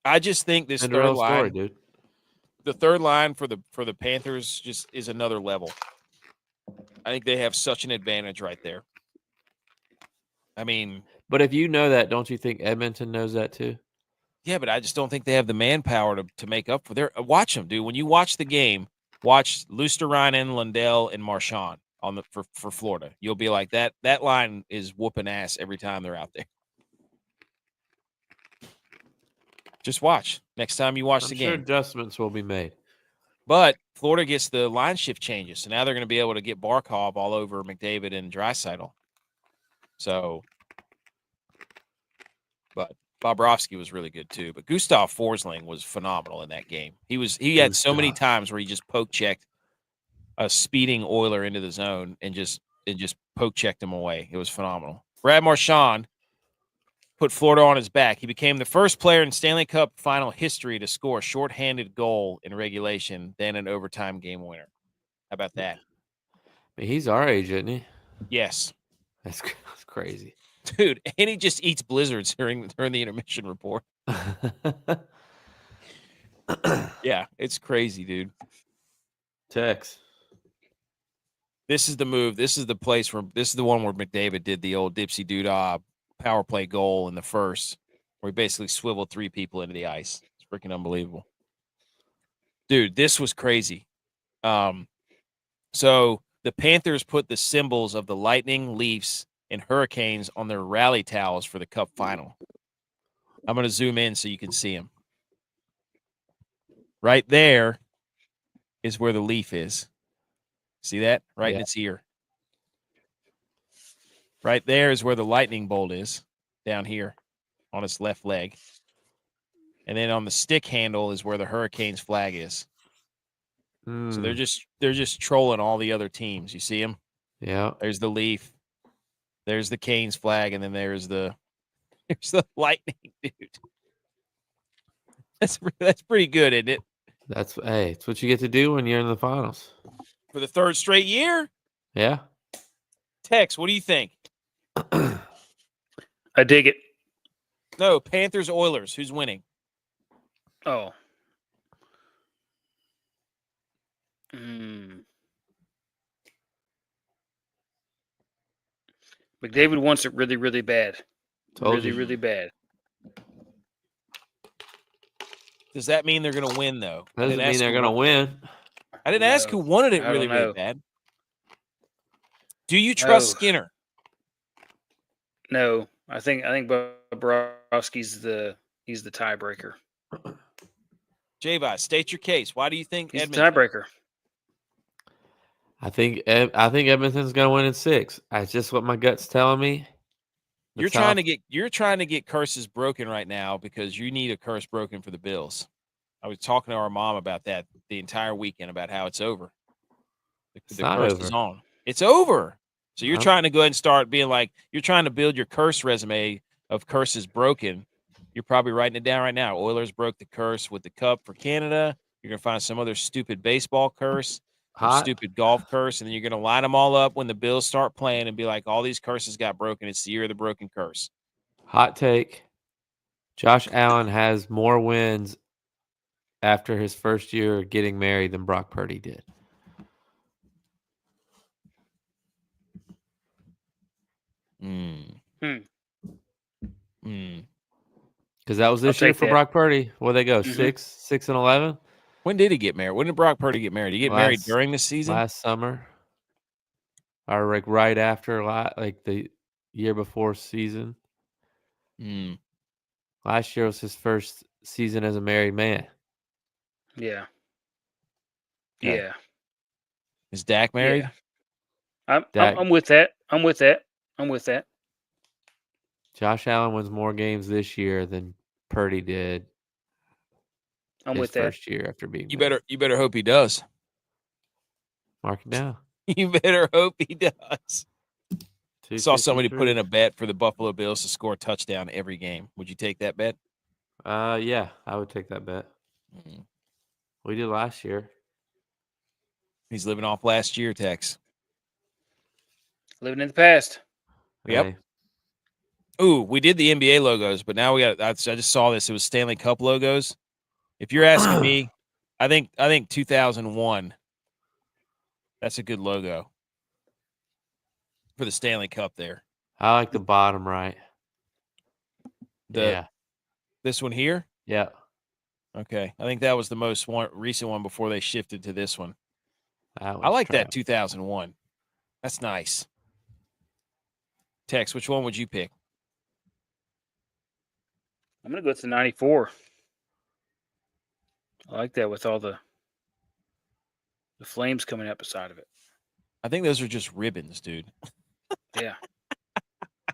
I just think this third line, dude. The third line for the Panthers just is another level. I think they have such an advantage right there. I mean, but if you know that, don't you think Edmonton knows that too? Yeah, but I just don't think they have the manpower to make up for their. Watch them, dude. When you watch the game, watch Luosterainen, Lundell, and Marchand on the for Florida. You'll be like that. That line is whooping ass every time they're out there. Just watch next time you watch the game. Sure, adjustments will be made. But Florida gets the line shift changes, so now they're going to be able to get Barkov all over McDavid and Draisaitl. So, but Bobrovsky was really good too. But Gustav Forsling was phenomenal in that game. He had so many times where he just poke checked a speeding Oiler into the zone and just poke checked him away. It was phenomenal. Brad Marchand put Florida on his back. He became the first player in Stanley Cup final history to score a shorthanded goal in regulation, then an overtime game winner. How about that? He's our age, isn't he? Yes. That's crazy. Dude, and he just eats blizzards during the intermission report. Yeah, it's crazy, dude. Tex. This is the move. This is the place where this is the one where McDavid did the old dipsy doodah power play goal in the first, where he basically swiveled 3 people into the ice. It's freaking unbelievable. Dude, this was crazy. So the Panthers put the symbols of the Lightning, Leafs, and Hurricanes on their rally towels for the Cup final. I'm going to zoom in so you can see them. Right there is where the Leaf is. See that? Right in its ear. Right there is where the lightning bolt is, down here on its left leg. And then on the stick handle is where the Hurricanes flag is. So they're just trolling all the other teams. You see them? Yeah. There's the Leaf. There's the Canes flag, and then there's the Lightning, dude. That's pretty good, isn't it? It's what you get to do when you're in the finals. For the 3rd straight year? Yeah. Tex, what do you think? I dig it. No, Panthers Oilers. Who's winning? Oh. McDavid wants it really, really bad. Really bad. Does that mean they're going to win, though? Doesn't mean they're going to win. I didn't ask who wanted it really, really bad. Do you trust Skinner? No, I think Bobrovsky's the tiebreaker. G.U.Y.S, state your case. Why do you think he's the tiebreaker? I think Edmonton's going to win in 6. That's just what my gut's telling me. You're trying to get curses broken right now because you need a curse broken for the Bills. I was talking to our mom about that the entire weekend about how it's over. The curse is on. It's over. So you're trying to go ahead and start being like, you're trying to build your curse resume of curses broken. You're probably writing it down right now. Oilers broke the curse with the Cup for Canada. You're going to find some other stupid baseball curse. Hot, stupid golf curse, and then you're going to line them all up when the Bills start playing and be like, all these curses got broken. It's the year of the broken curse. hot take. Josh Allen has more wins after his first year getting married than Brock Purdy did. Because that was this year for Brock Purdy. Where'd they go? 6-11? When did he get married? When did Brock Purdy get married? Did he get married during the season? Last summer. Or like right after, like the year before season. Last year was his first season as a married man. Yeah. Okay. Yeah. Is Dak married? Yeah. I'm with that. I'm with that. Josh Allen wins more games this year than Purdy did. I'm with that. First year after being married. You better hope he does. Mark it down. You better hope he does. Saw somebody put in a bet for the Buffalo Bills to score a touchdown every game. Would you take that bet? Yeah, I would take that bet. We did last year. He's living off last year, Tex. Living in the past. Yep. Hey. Ooh, we did the NBA logos, but now we got. I just saw this. It was Stanley Cup logos. If you're asking me, I think 2001. That's a good logo for the Stanley Cup there. I like the bottom right. This one here? Yeah. Okay. I think that was the most recent one before they shifted to this one. I like that 2001. That's nice. Tex, which one would you pick? I'm going to go with the 94. I like that with all the flames coming up beside of it. I think those are just ribbons, dude. Yeah. I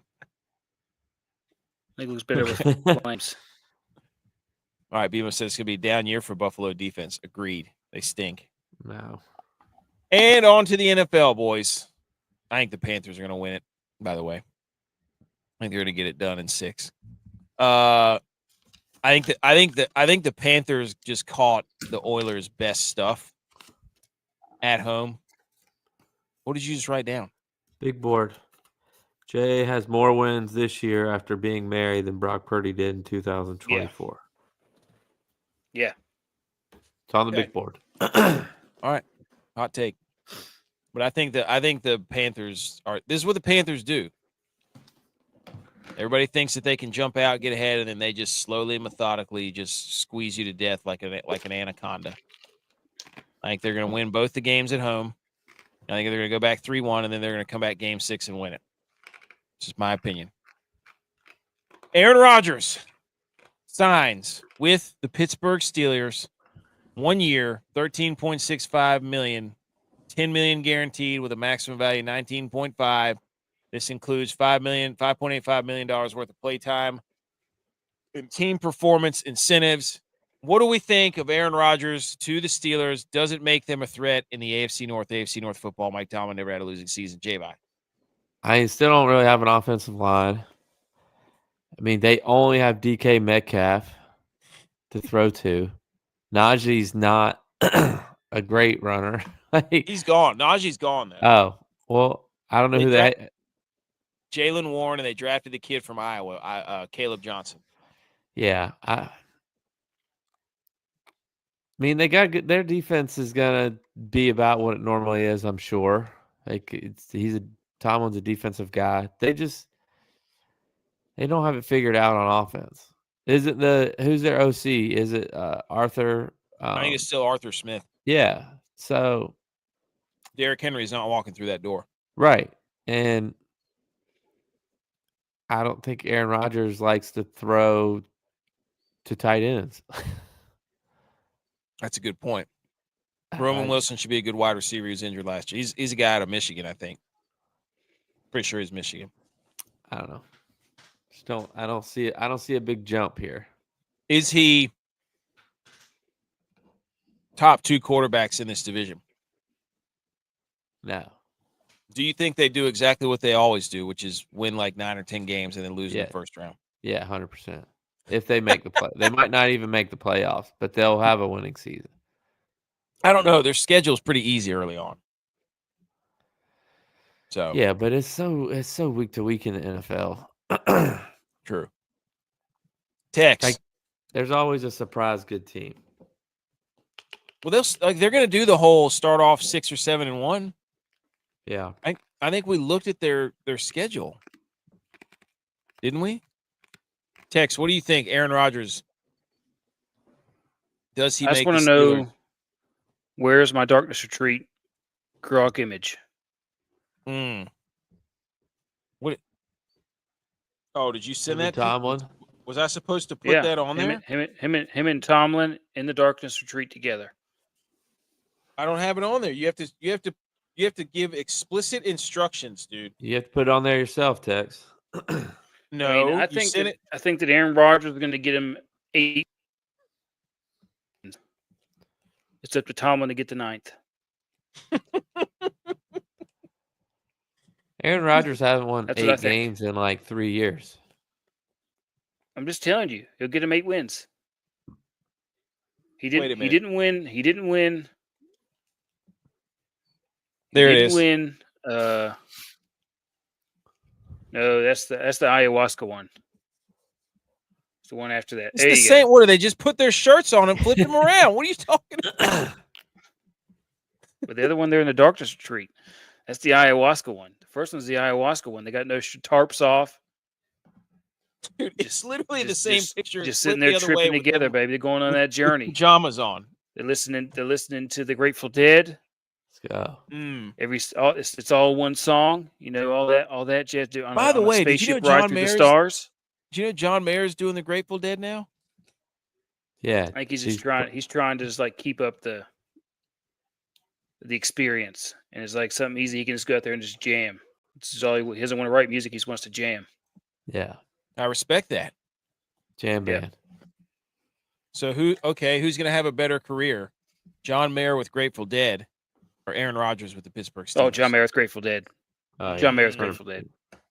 think it looks better with flames. All right, Bima says it's going to be a down year for Buffalo defense. Agreed. They stink. No. And on to the NFL, boys. I think the Panthers are going to win it, by the way. I think they're going to get it done in 6. I think the Panthers just caught the Oilers' best stuff at home. What did you just write down? Big board. Jay has more wins this year after being married than Brock Purdy did in 2024. Yeah. It's on the big board. All right. Hot take. But I think the Panthers are. This is what the Panthers do. Everybody thinks that they can jump out, get ahead, and then they just slowly, methodically, just squeeze you to death like an anaconda. I think they're going to win both the games at home. I think they're going to go back 3-1, and then they're going to come back game 6 and win it. This is my opinion. Aaron Rodgers signs with the Pittsburgh Steelers. 1 year, $13.65 million, $10 million guaranteed with a maximum value of $19.5. This includes $5.85 million worth of playtime and team performance incentives. What do we think of Aaron Rodgers to the Steelers? Does it make them a threat in the AFC North football? Mike Tomlin never had a losing season. J-Bye. I still don't really have an offensive line. I mean, they only have DK Metcalf to throw to. Najee's not a great runner. He's gone. Najee's gone, though. Oh, well, I don't know who they Jalen Warren, and they drafted the kid from Iowa, Caleb Johnson. Yeah. I mean, they got good. Their defense is going to be about what it normally is, I'm sure. Tomlin's a defensive guy. They don't have it figured out on offense. Is it who's their OC? Is it Arthur? I think it's still Arthur Smith. Yeah. So Derrick Henry's not walking through that door. Right. And I don't think Aaron Rodgers likes to throw to tight ends. That's a good point. Roman Wilson should be a good wide receiver. He was injured last year. He's a guy out of Michigan, I think. Pretty sure he's Michigan. I don't know. I don't see it. I don't see a big jump here. Is he top 2 quarterbacks in this division? No. Do you think they do exactly what they always do, which is win like 9 or 10 games and then lose in the first round? Yeah, 100%. If they make the play, they might not even make the playoffs, but they'll have a winning season. I don't know. Their schedule is pretty easy early on. So Yeah, but it's so week to week in the NFL. true. Tex. Like, there's always a surprise good team. Well, they're going to do the whole start off 6 or 7-1. Yeah. I think we looked at their schedule, didn't we? Tex, what do you think, Aaron Rodgers? Does he I just make want the to Steelers? know, where's my Darkness Retreat grok image? What? Oh, did you send Him and that? Tomlin. Was I supposed to put that on there? Him and Tomlin in the Darkness Retreat together. I don't have it on there. You have to give explicit instructions, dude. You have to put it on there yourself, Tex. No, I think that Aaron Rodgers is going to get him 8. It's up to Tomlin to get the 9th. Aaron Rodgers hasn't won That's what I 8 think. games in like 3 years. I'm just telling you, he'll get him 8 wins. He Wait a didn't. minute. He didn't win. There it He didn't is. win. No, that's the ayahuasca one. It's the one after that. It's the same. What do they just put their shirts on and flip them around? What are you talking about? But the other one, they're in the Darkness Retreat. That's the ayahuasca one. The first one's the ayahuasca one. They got no tarps off. Dude, it's literally the same picture. Just sitting there tripping together, baby. They're going on that journey. Pajamas on. They're listening to the Grateful Dead. Let's go. It's all one song. You know, all that jazz. By the way, did you know John Mayer's the stars? Do you know John Mayer's doing the Grateful Dead now? Yeah. I think he's trying to just like keep up the experience, and it's like something easy. He can just go out there and just jam. This is all he doesn't want to write music. He just wants to jam. Yeah. I respect that. Jam band. So who's going to have a better career? John Mayer with Grateful Dead or Aaron Rodgers with the Pittsburgh Steelers? Oh, John Mayer with Grateful Dead. John Mayer with Grateful Dead.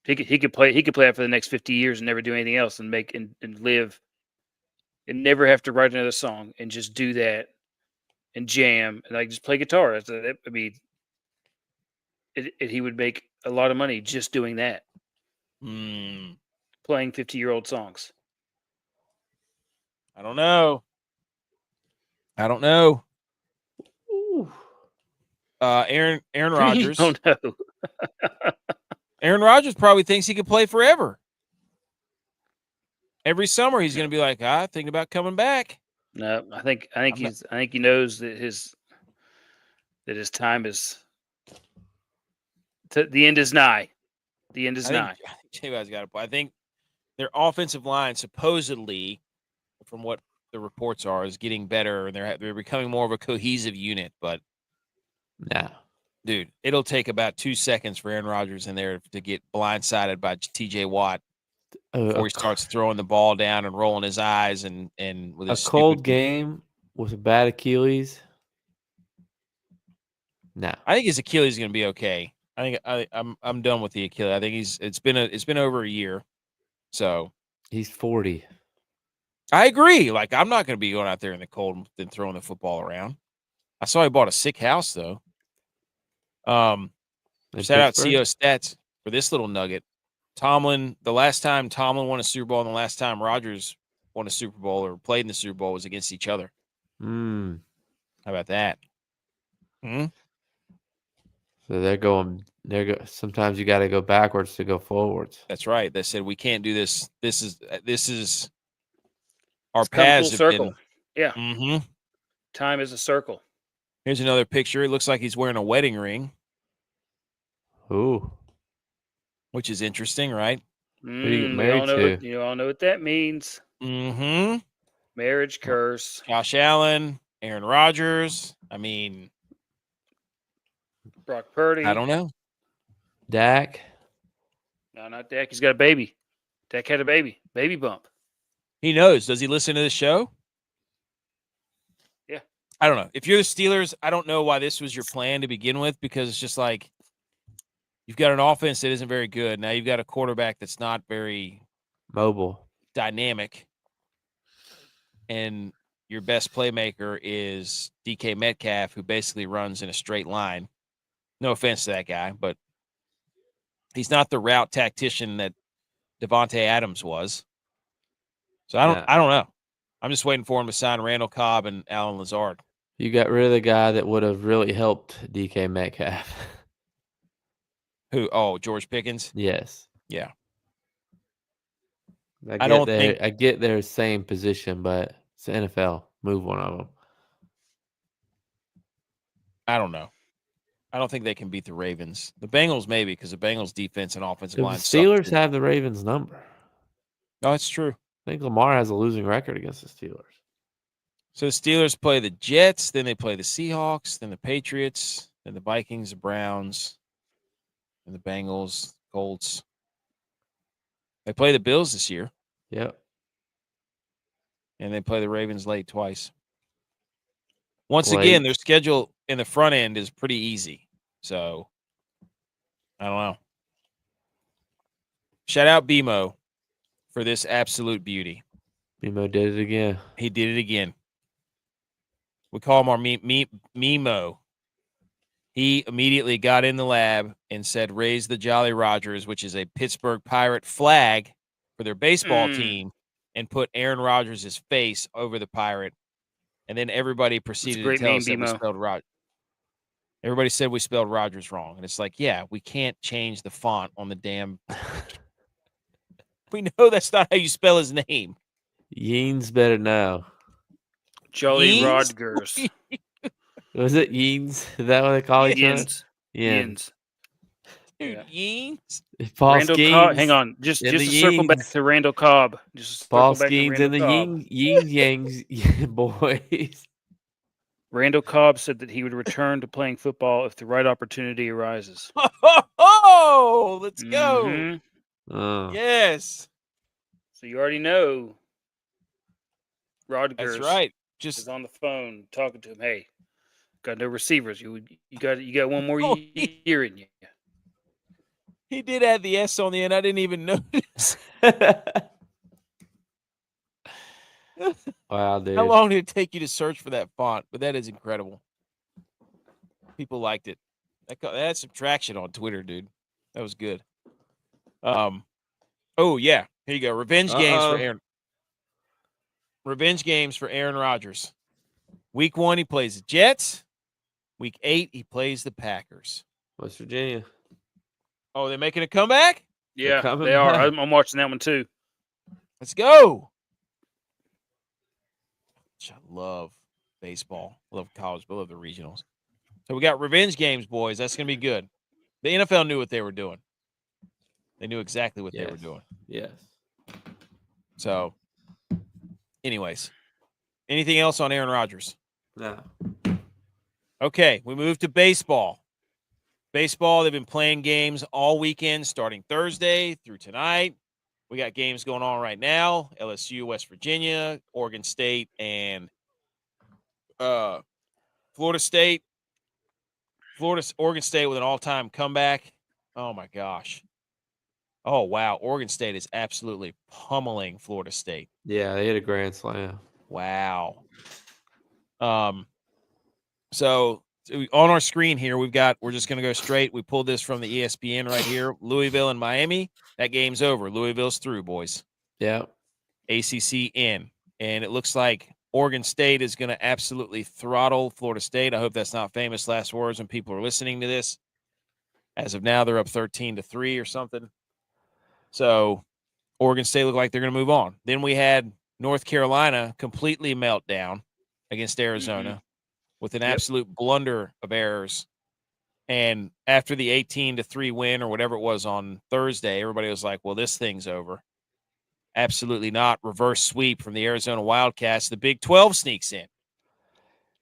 He could play that for the next 50 years and never do anything else and make and live and never have to write another song and just do that and jam and like just play guitar. He would make a lot of money just doing that. Playing 50-year-old songs. I don't know. Aaron Rodgers. You don't know. Aaron Rodgers probably thinks he could play forever. Every summer he's going to be like, thinking about coming back. No, I think he knows that his time is the end is nigh. The end is nigh. I think J.U.Y.S got to play. I think their offensive line, supposedly, from what the reports are, is getting better, and they're becoming more of a cohesive unit. But no, dude, it'll take about 2 seconds for Aaron Rodgers in there to get blindsided by T.J. Watt before he starts throwing the ball down and rolling his eyes and with his cold game with a bad Achilles. No, I think his Achilles is going to be okay. I think I'm done with the Achilles. I think it's been over a year, so he's 40. I agree. Like, I'm not going to be going out there in the cold and throwing the football around. I saw he bought a sick house though. Shout out CO Stats for this little nugget. Tomlin, the last time Tomlin won a Super Bowl and the last time Rodgers won a Super Bowl or played in the Super Bowl was against each other. How about that? So they're going. Sometimes you got to go backwards to go forwards. That's right. They said we can't do this. This is our It's paths come full circle. Yeah. Time is a circle. Here's another picture. It looks like he's wearing a wedding ring. Ooh. Which is interesting, right? Who do you get married to? You all know what that means. Marriage curse. Josh Allen, Aaron Rodgers. I mean, Brock Purdy. I don't know. Dak. No, not Dak. He's got a baby. Dak had a baby. Baby bump. He knows. Does he listen to the show? Yeah. I don't know. If you're the Steelers, I don't know why this was your plan to begin with, because it's just like you've got an offense that isn't very good. Now you've got a quarterback that's not very mobile, dynamic. And your best playmaker is DK Metcalf, who basically runs in a straight line. No offense to that guy, but he's not the route tactician that Devontae Adams was. So I don't know. I'm just waiting for him to sign Randall Cobb and Alan Lazard. You got rid of the guy that would have really helped DK Metcalf. Who? Oh, George Pickens? Yes. Yeah. I get their same position, but it's the NFL. Move one of them. I don't know. I don't think they can beat the Ravens. The Bengals maybe, because the Bengals defense and offensive line The Steelers have the Ravens number. No, it's true. I think Lamar has a losing record against the Steelers. So the Steelers play the Jets, then they play the Seahawks, then the Patriots, then the Vikings, the Browns, and the Bengals, Colts. They play the Bills this year. Yep. And they play the Ravens late twice. Once again, their schedule in the front end is pretty easy. So, I don't know. Shout out BMO for this absolute beauty. BMO did it again. He did it again. We call him our Memo. He immediately got in the lab and said, raise the Jolly Rodgers, which is a Pittsburgh Pirate flag for their baseball team, and put Aaron Rodgers' face over the pirate. And then everybody proceeded to tell us that we spelled Rodgers. Everybody said we spelled Rodgers wrong. And it's like, yeah, we can't change the font on the damn. We know that's not how you spell his name. Yeens better know. Jolly Rodgers. Was it Yeens? Is that what they call each other? Yeens. Dude, Yeens. Paul Randall Cobb. Hang on. Just to circle back to Randall Cobb. Paul Skeens and the Yin Yangs boys. Randall Cobb said that he would return to playing football if the right opportunity arises. Oh, let's go. Yes. So you already know Rodgers. That's right. Is on the phone talking to him. Hey, got no receivers. You got one more year in you. He did add the S on the end. I didn't even notice. Wow, dude. How long did it take you to search for that font? But that is incredible. People liked it. That had subtraction on Twitter, dude. That was good. Oh, yeah. Here you go. Revenge games for Aaron Rodgers. Week 1, he plays the Jets. Week 8, he plays the Packers. West Virginia. Oh, they're making a comeback? Yeah, they are. I'm watching that one too. Let's go. I love baseball. I love college, but I love the regionals. So we got revenge games, boys. That's going to be good. The NFL knew what they were doing. They knew exactly what they were doing. Yes. So, anyways, anything else on Aaron Rodgers? No. Okay, we move to baseball. Baseball, they've been playing games all weekend, starting Thursday through tonight. We got games going on right now. LSU, West Virginia, Oregon State, and Florida State. Oregon State with an all-time comeback. Oh, my gosh. Oh, wow. Oregon State is absolutely pummeling Florida State. Yeah, they hit a grand slam. Wow. So on our screen here, we're just going to go straight. We pulled this from the ESPN right here. Louisville and Miami. That game's over. Louisville's through, boys. Yeah. ACC in. And it looks like Oregon State is going to absolutely throttle Florida State. I hope that's not famous last words when people are listening to this. As of now, they're up 13-3 or something. So Oregon State look like they're going to move on. Then we had North Carolina completely melt down against Arizona with an absolute blunder of errors. And after the 18-3 win or whatever it was on Thursday, everybody was like, well, this thing's over. Absolutely not. Reverse sweep from the Arizona Wildcats. The Big 12 sneaks in.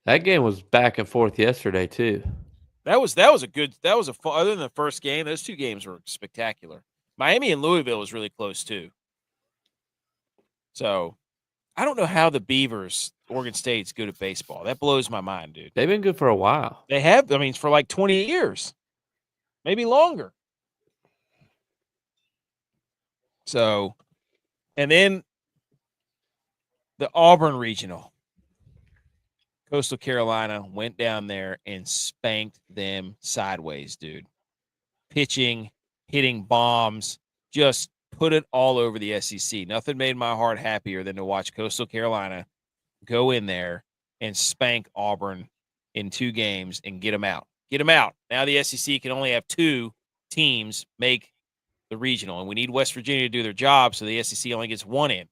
That game was back and forth yesterday, too. That was a fun, other than the first game, those two games were spectacular. Miami and Louisville was really close, too. So, I don't know how the Beavers, Oregon State's good at baseball. That blows my mind, dude. They've been good for a while. They have, I mean, for like 20 years. Maybe longer. So, and then the Auburn Regional. Coastal Carolina went down there and spanked them sideways, dude. Pitching, hitting bombs, just put it all over the SEC. Nothing made my heart happier than to watch Coastal Carolina go in there and spank Auburn in 2 games and get them out. Get them out. Now the SEC can only have 2 teams make the regional, and we need West Virginia to do their job, so the SEC only gets 1 in.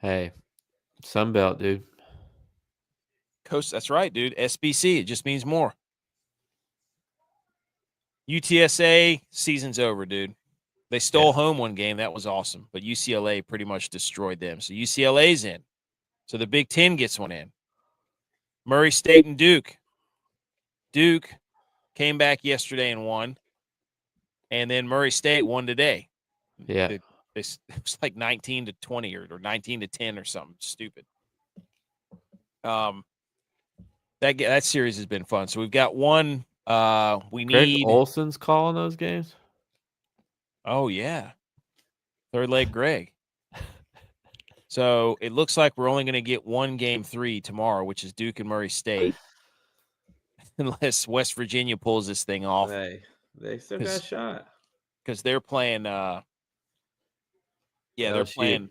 Hey, Sunbelt, dude. Coast, that's right, dude. SBC, it just means more. UTSA, season's over, dude. They stole home 1 game. That was awesome. But UCLA pretty much destroyed them. So UCLA's in. So the Big Ten gets 1 in. Murray State and Duke. Duke came back yesterday and won. And then Murray State won today. Yeah. It was like 19-20 or 19-10 or something stupid. That series has been fun. So we've got one. We Greg need Olson's calling those games. Oh yeah, third leg Greg. So it looks like we're only going to get 1 game 3 tomorrow, which is Duke and Murray State, unless West Virginia pulls this thing off. Hey, they still got a shot because they're playing. They're playing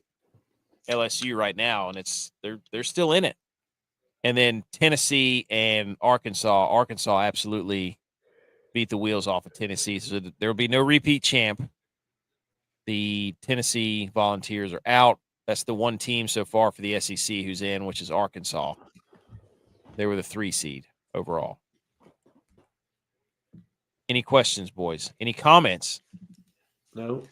LSU right now, and they're still in it. And then Tennessee and Arkansas. Arkansas absolutely beat the wheels off of Tennessee, so there will be no repeat champ. The Tennessee Volunteers are out. That's the 1 team so far for the SEC who's in, which is Arkansas. They were the 3 seed overall. Any questions, boys? Any comments? Nope.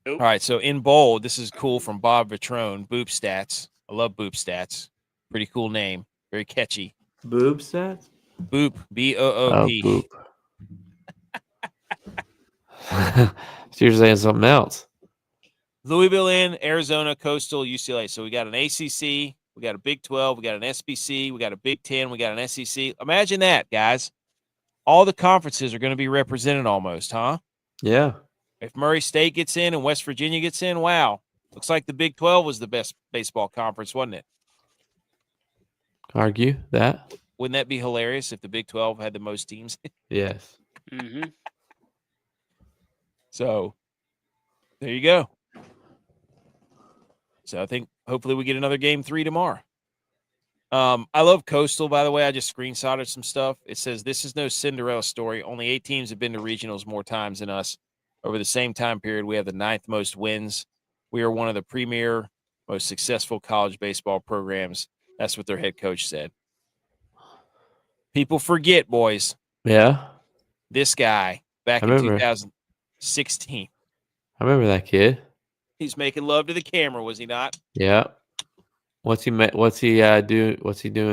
All right, so in bold, this is cool from Bob Vitrone, Boop Stats. I love Boop Stats. Pretty cool name. Very catchy. Boob stats? Boop, B-O-O-P. Oh, Boop. So you're saying something else. Louisville in, Arizona, Coastal, UCLA. So we got an ACC, we got a Big 12, we got an SBC, we got a Big 10, we got an SEC. Imagine that, guys. All the conferences are going to be represented almost, huh? Yeah. If Murray State gets in and West Virginia gets in, wow. Looks like the Big 12 was the best baseball conference, wasn't it? Argue that. Wouldn't that be hilarious if the Big 12 had the most teams? Yes. Mm-hmm. So there you go. So I think hopefully we get another game 3 tomorrow. I love Coastal, by the way. I just screenshotted some stuff. It says, this is no Cinderella story. Only 8 teams have been to regionals more times than us. Over the same time period, we have the 9th most wins. We are one of the premier, most successful college baseball programs. That's what their head coach said. People forget, boys. Yeah. This guy back in 2016. I remember that kid. He's making love to the camera, was he not? Yeah. What's he doing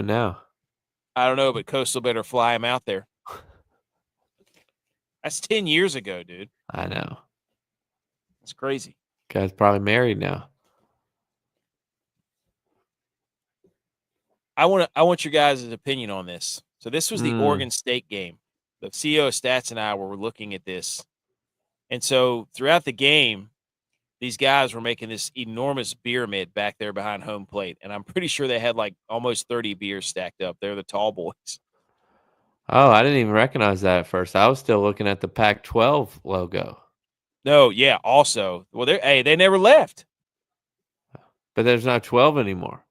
now? I don't know, but Coastal better fly him out there. That's 10 years ago, dude. I know. That's crazy. Guy's probably married now. I want your guys' opinion on this. So this was the Oregon State game. The CEO of Stats and I were looking at this. And so throughout the game, these guys were making this enormous beer mid back there behind home plate. And I'm pretty sure they had like almost 30 beers stacked up. They're the tall boys. Oh, I didn't even recognize that at first. I was still looking at the Pac-12 logo. No, yeah, also. Well, they never left. But there's not 12 anymore.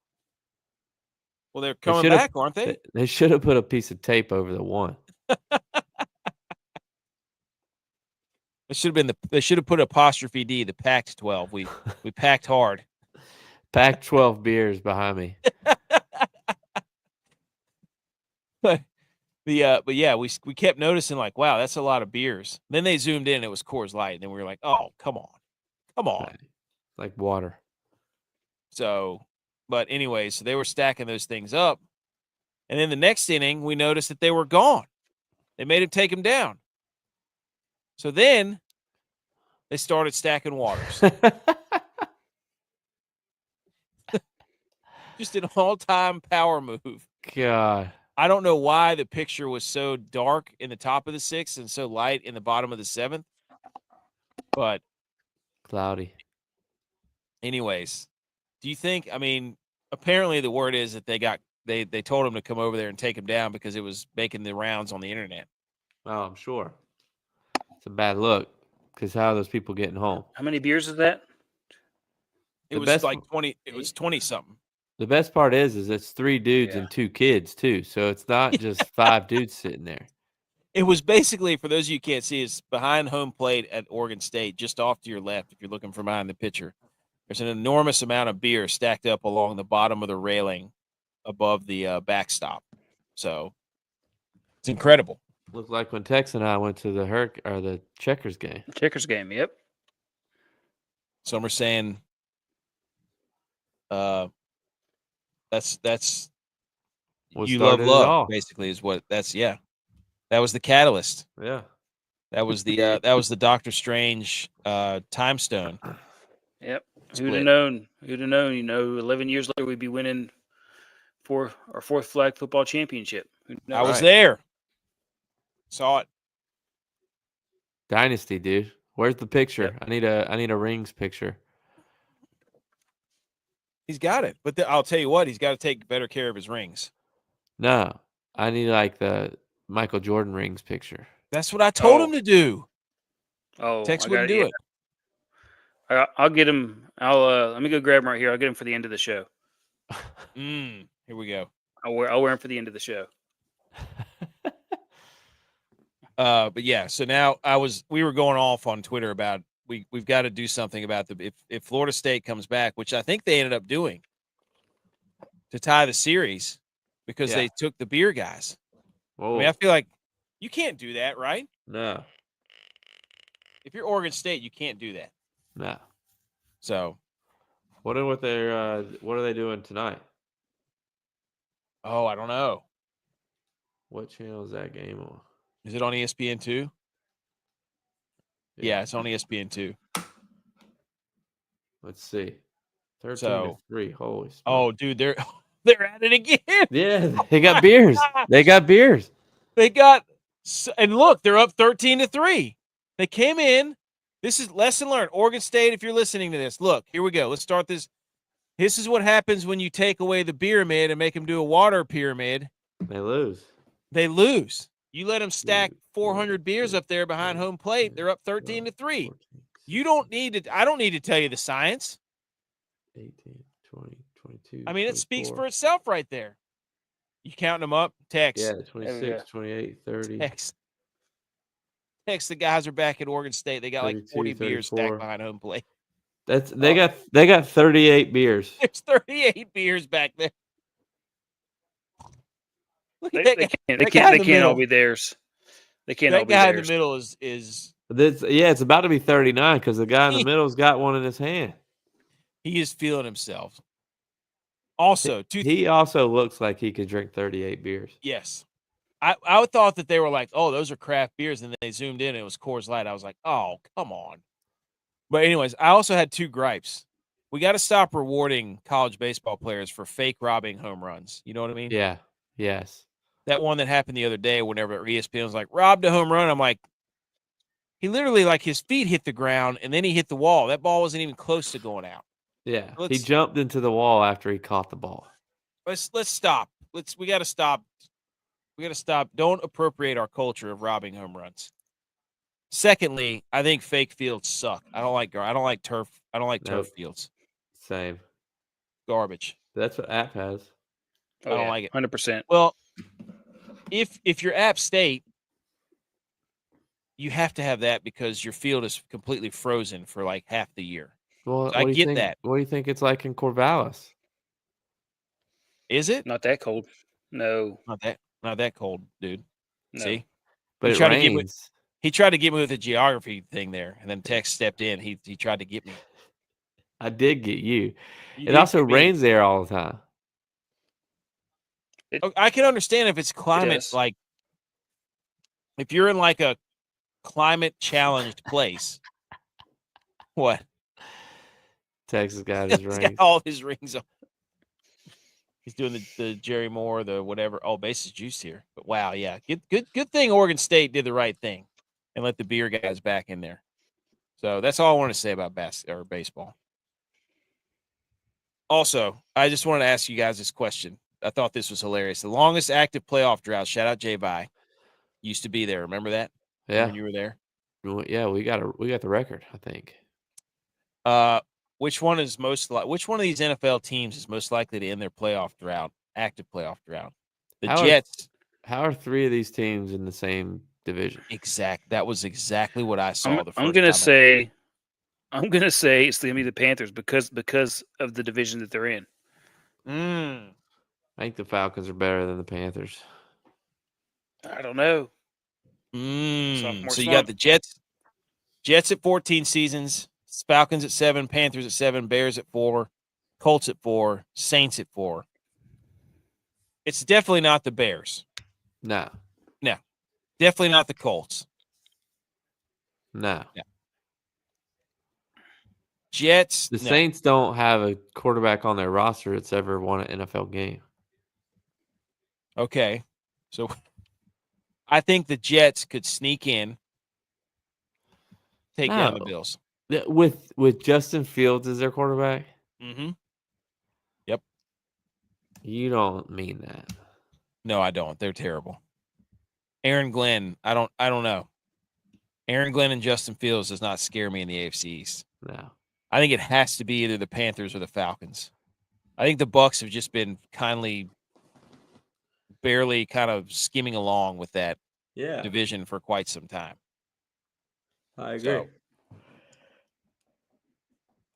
Well, they're coming back, aren't they? They should have put a piece of tape over the 1. They should have put apostrophe D, the packed 12. We packed hard. Packed 12 beers behind me. But yeah, we kept noticing like, wow, that's a lot of beers. Then they zoomed in, it was Coors Light, and then we were like, oh, come on. Like water. So, but anyways, so they were stacking those things up, and then the next inning, we noticed that they were gone. They made him take them down. So then they started stacking waters. Just an all-time power move. God. I don't know why the picture was so dark in the top of the 6th and so light in the bottom of the 7th. But cloudy. Anyways, Do you think? I mean, apparently the word is that they told him to come over there and take him down because it was making the rounds on the internet. Oh, I'm sure. It's a bad look because how are those people getting home? How many beers is that? It The was best like 20. It was 20 something. The best part is it's 3 dudes Yeah. and 2 kids too. So it's not just 5 dudes sitting there. It was basically, for those of you who can't see, it's behind home plate at Oregon State, just off to your left if you're looking from behind the pitcher. There's an enormous amount of beer stacked up along the bottom of the railing above the backstop. So it's incredible. Looked like when Tex and I went to the Checkers game. Checkers game. Yep. Some are saying that's What you love started it all. love, basically, is what that's that was the catalyst. Yeah. That was the Doctor Strange time stone. Yep. Split. Who'd have known? Who'd have known? 11 years later, we'd be winning for our 4th flag football championship. I was there. Saw it. Dynasty, dude. Where's the picture? Yep. I need a rings picture. He's got it, but I'll tell you what, he's got to take better care of his rings. No, I need like the Michael Jordan rings picture. That's what I told him to do. Oh, Tex wouldn't do it. I'll get him. Let me go grab him right here. I'll get him for the end of the show. Here we go. I'll wear him for the end of the show. But yeah, so now we were going off on Twitter about we've got to do something about if Florida State comes back, which I think they ended up doing to tie the series because they took the beer guys. Whoa. I mean, I feel like you can't do that, right? No. If you're Oregon State, you can't do that. No. So, what are they doing tonight? Oh, I don't know. What channel is that game on? Is it on ESPN2? Yeah, it's on ESPN2. Let's see. 13-3. Holy smokes. Oh, dude, they're at it again. Yeah, they got beers. They got beers. And look, they're up 13-3. They came in. This is lesson learned. Oregon State, if you're listening to this, look, here we go. Let's start this. This is what happens when you take away the pyramid and make them do a water pyramid. They lose. You let them stack 400 beers up there behind home plate. They're up 13-3. You don't need to. I don't need to tell you the science. 18, 20, 22. I mean, 24. it speaks for itself right there. You counting them up? Text. Yeah, 26, 28, 30. Text. The guys are back at Oregon State. They got 32, like 40 beers 34. stacked behind home plate. They got 38 beers. There's 38 beers back there. Look at They can't all be theirs. They can't all be theirs. That guy in the middle is it's about to be 39 because the guy in the middle's got one in his hand. He is feeling himself. Also, he also looks like he could drink 38 beers. Yes. I thought that they were like, oh, those are craft beers, and then they zoomed in and it was Coors Light. I was like, oh, come on. But anyways, I also had 2 gripes. We got to stop rewarding college baseball players for fake robbing home runs. You know what I mean? Yeah. Yes. That one that happened the other day whenever ESPN was like, robbed a home run. I'm like, he literally, like, his feet hit the ground and then he hit the wall. That ball wasn't even close to going out. Yeah. He jumped into the wall after he caught the ball. Let's stop. We got to stop. We got to stop. Don't appropriate our culture of robbing home runs. Secondly, I think fake fields suck. I don't like turf. I don't like turf fields. Same. Garbage. That's what App has. I don't like it. 100%. Well, if you're App State, you have to have that because your field is completely frozen for like half the year. Well, I get that. What do you think it's like in Corvallis? Is it? Not that cold. No. Not that cold, dude. No. See? But it rains. He tried to get me with a geography thing there, and then Tex stepped in. He tried to get me. I did get you. It also rains there all the time. I can understand if it's climate, like if you're in like a climate challenged place. What? Texas got his rings. Got all his rings on. He's doing the Jerry Moore, the whatever. Oh, bases juice here. But wow, yeah, good thing Oregon State did the right thing and let the beer guys back in there. So that's all I want to say about baseball. Also, I just wanted to ask you guys this question. I thought this was hilarious. The longest active playoff drought. Shout out G.U.Y.S. Used to be there. Remember that? Yeah. When you were there. Yeah, we got the record, I think. Which one is most which one of these NFL teams is most likely to end their playoff drought, active playoff drought? The Jets. How are 3 of these teams in the same division? That was exactly what I saw the first I'm gonna time. say it's gonna be the Panthers because of the division that they're in. I think the Falcons are better than the Panthers. I don't know. So you got the Jets at 14 seasons, Falcons at 7, Panthers at 7, Bears at 4, Colts at 4, Saints at 4. It's definitely not the Bears. No. Definitely not the Colts. No. Jets. The Saints don't have a quarterback on their roster that's ever won an NFL game. Okay. So I think the Jets could sneak in, take down the Bills. With Justin Fields as their quarterback? Mm-hmm. Yep. You don't mean that. No, I don't. They're terrible. Aaron Glenn, I don't know. Aaron Glenn and Justin Fields does not scare me in the AFC East. No. I think it has to be either the Panthers or the Falcons. I think the Bucs have just been barely kind of skimming along with that division for quite some time. I agree.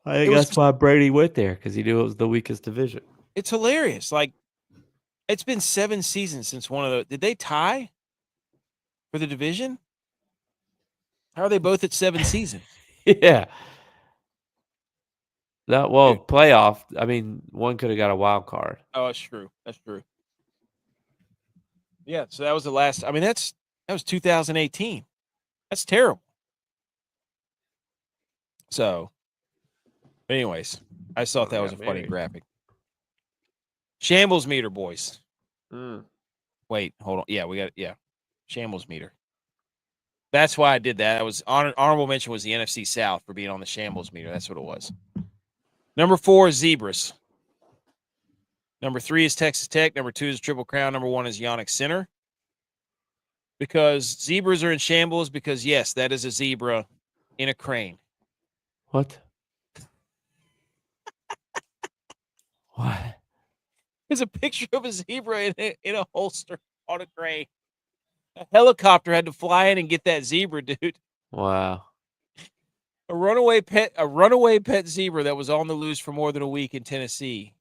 I think that's why Brady went there, because he knew it was the weakest division. It's hilarious. Like, it's been 7 seasons since one of the. Did they tie for the division? How are they both at 7 seasons? Yeah. Playoff. I mean, one could have got a wild card. Oh, that's true. Yeah, so that was the last. I mean, that was 2018. That's terrible. So, but anyways, I just thought that was a funny graphic. Shambles Meter, boys. Wait, hold on. Yeah, we got Shambles Meter. That's why I did that. I was honorable mention was the NFC South for being on the Shambles Meter. That's what it was. Number 4 is Zebras. Number 3 is Texas Tech. Number 2 is Triple Crown. Number 1 is Yannick Sinner. Because zebras are in shambles. Because yes, that is a zebra in a crane. What? What? There's a picture of a zebra in a holster on a crane. A helicopter had to fly in and get that zebra, dude. Wow. A runaway pet zebra that was on the loose for more than a week in Tennessee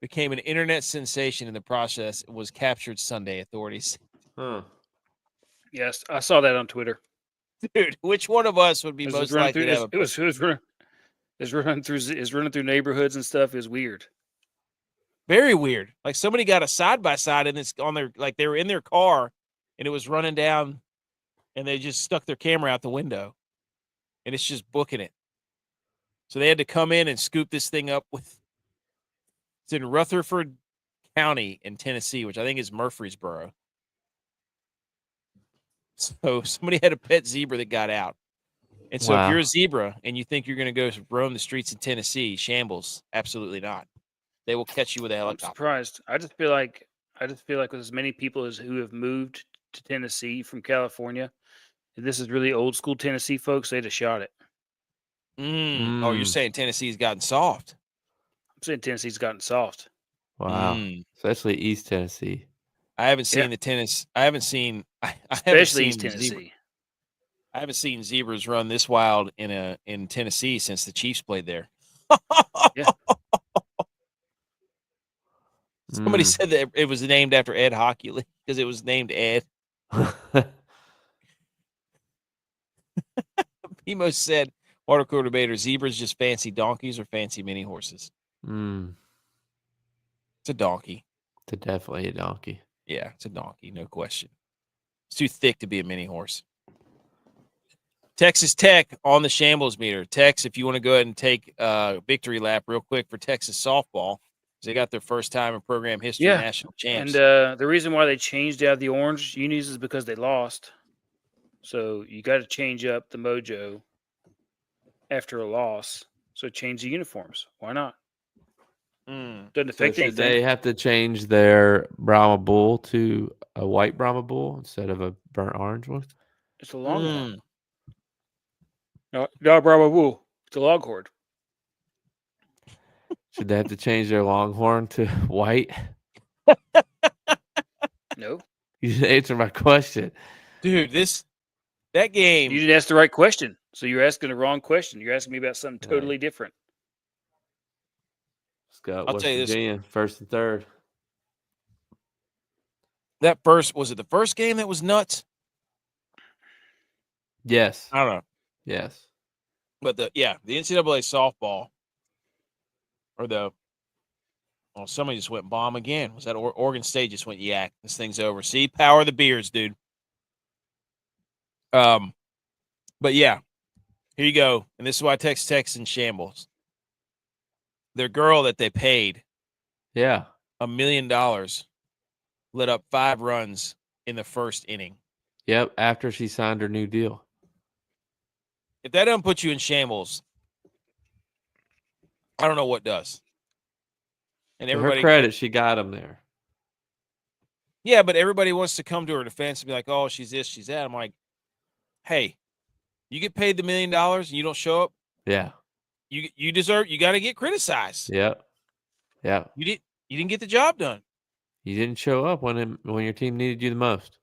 became an internet sensation in the process. It was captured Sunday, authorities. Yes, I saw that on Twitter. Dude, which one of us would be most likely to have a pet? It's running through neighborhoods and stuff. Is weird. Very weird. Like somebody got a side-by-side and it's on their, like they were in their car and it was running down and they just stuck their camera out the window and it's just booking it. So they had to come in and scoop this thing up it's in Rutherford County in Tennessee, which I think is Murfreesboro. So somebody had a pet zebra that got out. And so if you're a zebra and you think you're going to go roam the streets in Tennessee, shambles, absolutely not. They will catch you with a helicopter. I'm surprised. I just feel like with as many people who have moved to Tennessee from California, if this is really old school Tennessee folks, they'd have shot it. Oh, you're saying Tennessee's gotten soft? I'm saying Tennessee's gotten soft. Wow. Especially East Tennessee. I haven't seen the tennis. I haven't seen East Tennessee. I haven't seen zebras run this wild in Tennessee since the Chiefs played there. Yeah. Somebody said that it was named after Ed Hockley because it was named Ed. Pimo said, water cooler debater, zebras just fancy donkeys or fancy mini horses? It's a donkey. It's definitely a donkey. Yeah, it's a donkey, no question. It's too thick to be a mini horse. Texas Tech on the Shambles Meter. Tex, if you want to go ahead and take a victory lap real quick for Texas softball, they got their first time in program history national champs. And the reason why they changed out the orange unis is because they lost. So you got to change up the mojo after a loss. So change the uniforms. Why not? Doesn't So affect should anything. they have to change their Brahma Bull to a white Brahma Bull instead of a burnt orange one? It's a longhorn. No, Bravo Bull. It's a longhorn. Should they have to change their longhorn to white? No. You didn't answer my question. Dude, that game. You didn't ask the right question. So you're asking the wrong question. You're asking me about something totally different. Let's go. I'll West tell you this. Virginia, first and third. That first, was it the first game that was nuts? Yes. I don't know. Yes. But the NCAA softball somebody just went bomb again. Was that Oregon State just went yak? This thing's over. See, power of the beers, dude. But yeah, here you go. And this is why I text in shambles. Their girl that they paid $1 million lit up 5 runs in the first inning. Yep, after she signed her new deal. If that doesn't put you in shambles, I don't know what does. And To her credit, she got him there. Yeah, but everybody wants to come to her defense and be like, "Oh, she's this, she's that." I'm like, "Hey, you get paid the $1 million and you don't show up. Yeah, you deserve. You got to get criticized. Yeah. You didn't get the job done. You didn't show up when your team needed you the most.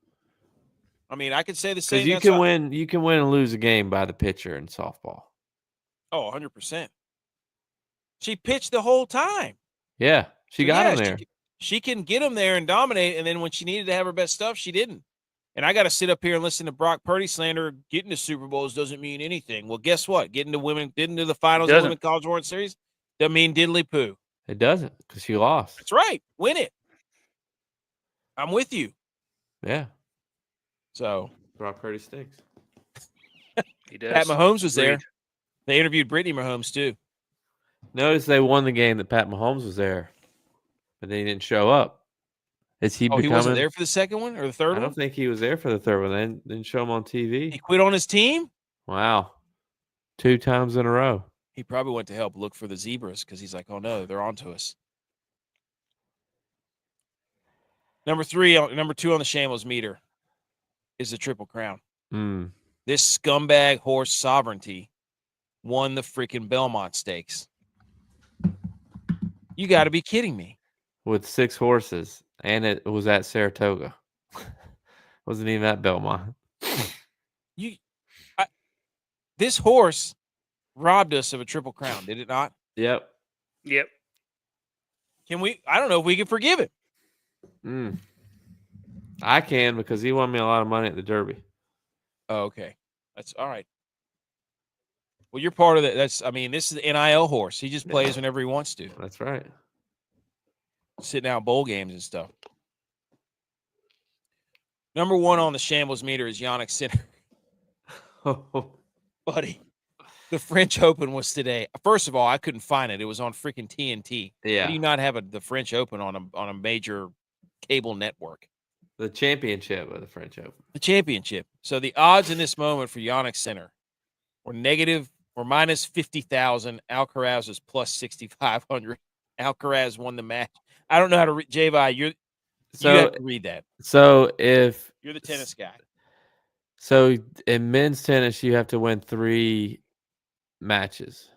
I mean, I could say the same. Because you can win and lose a game by the pitcher in softball. Oh, 100%. She pitched the whole time. Yeah, she got him there. She can get him there and dominate, and then when she needed to have her best stuff, she didn't. And I got to sit up here and listen to Brock Purdy slander. Getting to Super Bowls doesn't mean anything. Well, guess what? Getting to the finals of the Women's College World Series doesn't mean diddly poo. It doesn't, because she lost. That's right. Win it. I'm with you. Yeah. So Brock Purdy stinks. He does. Pat Mahomes was there. They interviewed Brittany Mahomes too. Notice they won the game that Pat Mahomes was there, but they didn't show up. He wasn't there for the second one or the third one? I don't think he was there for the third one. They didn't show him on TV. He quit on his team? Wow. 2 times in a row. He probably went to help look for the zebras because he's like, oh, no, they're on to us. Number 2 on the Shambles meter is the Triple Crown. This scumbag horse Sovereignty won the freaking Belmont Stakes. You got to be kidding me. With 6 horses, and it was at Saratoga. Wasn't even at Belmont. This horse robbed us of a Triple Crown, did it not? Yep. I don't know if we can forgive it. I can, because he won me a lot of money at the Derby. Oh, okay. That's all right. Well, you're part of that. This is the NIL horse. He just plays whenever he wants to. That's right. Sitting out bowl games and stuff. Number 1 on the Shambles meter is Yannick Sinner. Buddy, the French Open was today. First of all, I couldn't find it. It was on freaking TNT. Yeah. How do you not have the French Open on a major cable network? The championship of the French Open. The championship. So the odds in this moment for Yannick Sinner were negative or minus 50,000. Alcaraz was plus 6,500. Alcaraz won the match. I don't know how to read. J.Vi, you have to read that. So if you're the tennis guy. So in men's tennis, you have to win 3 matches.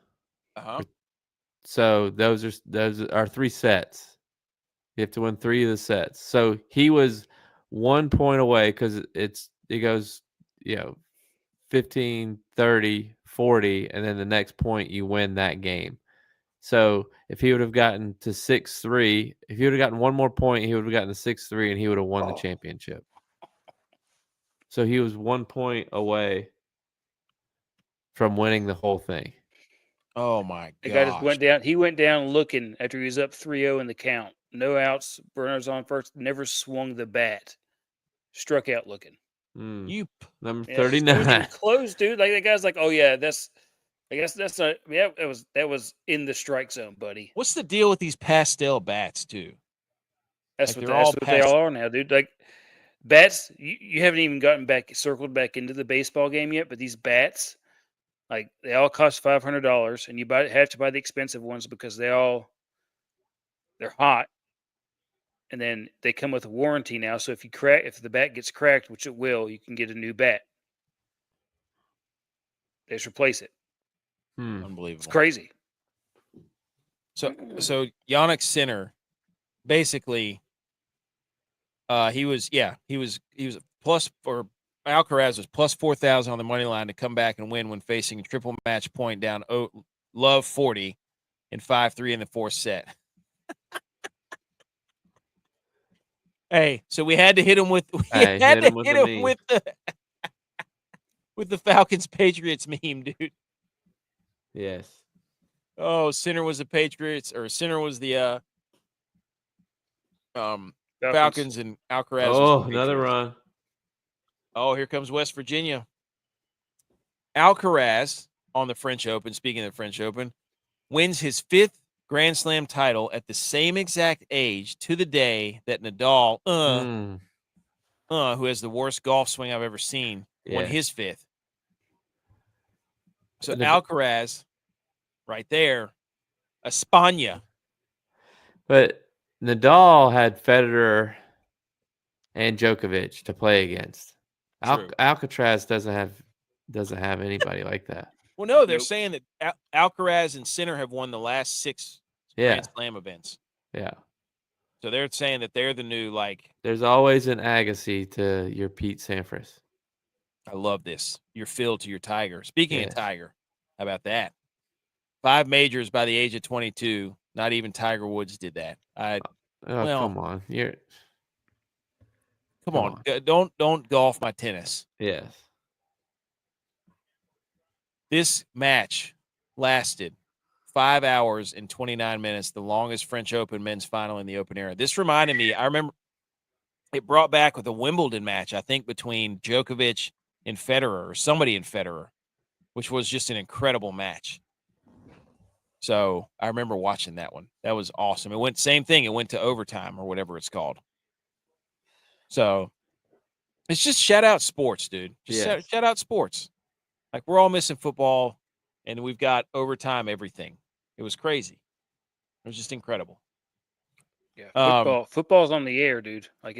So those are 3 sets. You have to win 3 of the sets. So he was 1 point away, because it goes 15, 30, 40, and then the next point you win that game. So if he would have gotten to 6-3, if he would have gotten 1 more point, he would have gotten to 6-3, and he would have won the championship. So he was 1 point away from winning the whole thing. Oh my god! The guy just went down. He went down looking after he was up 3-0 in the count. No outs, runners on first. Never swung the bat. Struck out looking. Number 39. Close, dude. Like that guy's like, oh yeah, I guess that's not. Yeah, that was in the strike zone, buddy. What's the deal with these pastel bats, too? That's what they all are now, dude. Like bats, you haven't even circled back into the baseball game yet, but these bats, like they all cost $500, and you have to buy the expensive ones because they all They're hot, and then they come with a warranty now. So if the bat gets cracked, which it will, you can get a new bat. They just replace it. Unbelievable. It's crazy. So Yannick Sinner, basically, he was a plus, or Alcaraz was plus 4,000 on the money line to come back and win when facing a triple match point down love 40 in 5-3 in the fourth set. Hey, so we had to hit him with with the Falcons Patriots meme, dude. Yes. Oh, Sinner was the Patriots, or Sinner was the Falcons, and Alcaraz. Oh, another run. Oh, here comes West Virginia. Alcaraz on the French Open, speaking of the French Open, wins his 5th Grand Slam title at the same exact age to the day that Nadal, who has the worst golf swing I've ever seen, won his 5th. So Alcaraz, right there, España. But Nadal had Federer and Djokovic to play against. Alcatraz doesn't have anybody like that. Well, no, they're saying that Alcaraz and Sinner have won the last 6 Grand Slam events. Yeah. So they're saying that they're the new, like. There's always an Agassi to your Pete Sampras. I love this. Your Phil to your Tiger. Speaking of Tiger, how about that? 5 majors by the age of 22. Not even Tiger Woods did that. Come on. Come on. Don't golf my tennis. Yes. This match lasted 5 hours and 29 minutes, the longest French Open men's final in the open era. This reminded me, I remember it brought back with a Wimbledon match, I think, between Djokovic and Federer, or somebody in Federer, which was just an incredible match. So I remember watching that one. That was awesome. It went same thing. It went to overtime, or whatever it's called. So it's just shout out sports, dude. Just shout out sports. Like, we're all missing football, and we've got overtime everything. It was crazy. It was just incredible. Yeah, football's on the air, dude. Like,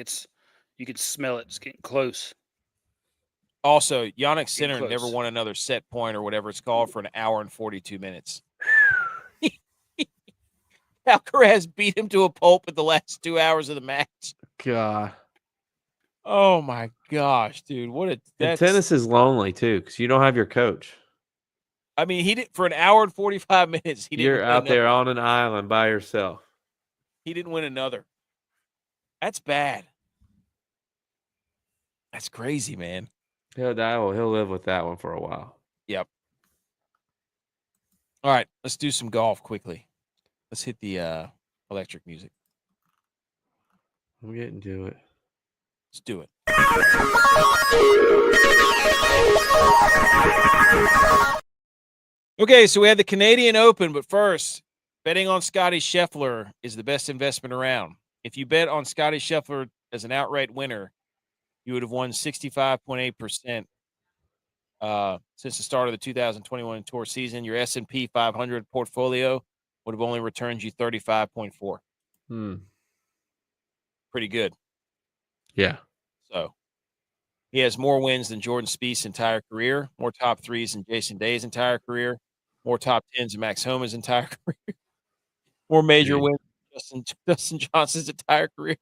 you can smell it. It's getting close. Also, Yannick Sinner never won another set point, or whatever it's called, for an hour and 42 minutes. Alcaraz beat him to a pulp at the last 2 hours of the match. God. Oh my gosh, dude! Tennis is lonely too, because you don't have your coach. I mean, he did for an hour and 45 minutes. You're out there on an island by yourself. He didn't win another. That's bad. That's crazy, man. He'll live with that one for a while. Yep. All right, let's do some golf quickly. Let's hit the electric music. I'm getting to it. Let's do it. Okay, so we had the Canadian Open, but first, betting on Scotty Scheffler is the best investment around. If you bet on Scotty Scheffler as an outright winner, you would have won 65.8% since the start of the 2021 Tour season. Your S&P 500 portfolio would have only returned you 35.4. Pretty good. Yeah. So he has more wins than Jordan Spieth's entire career, more top 3s than Jason Day's entire career, more top 10s than Max Homa's entire career, more major wins than Dustin Johnson's entire career,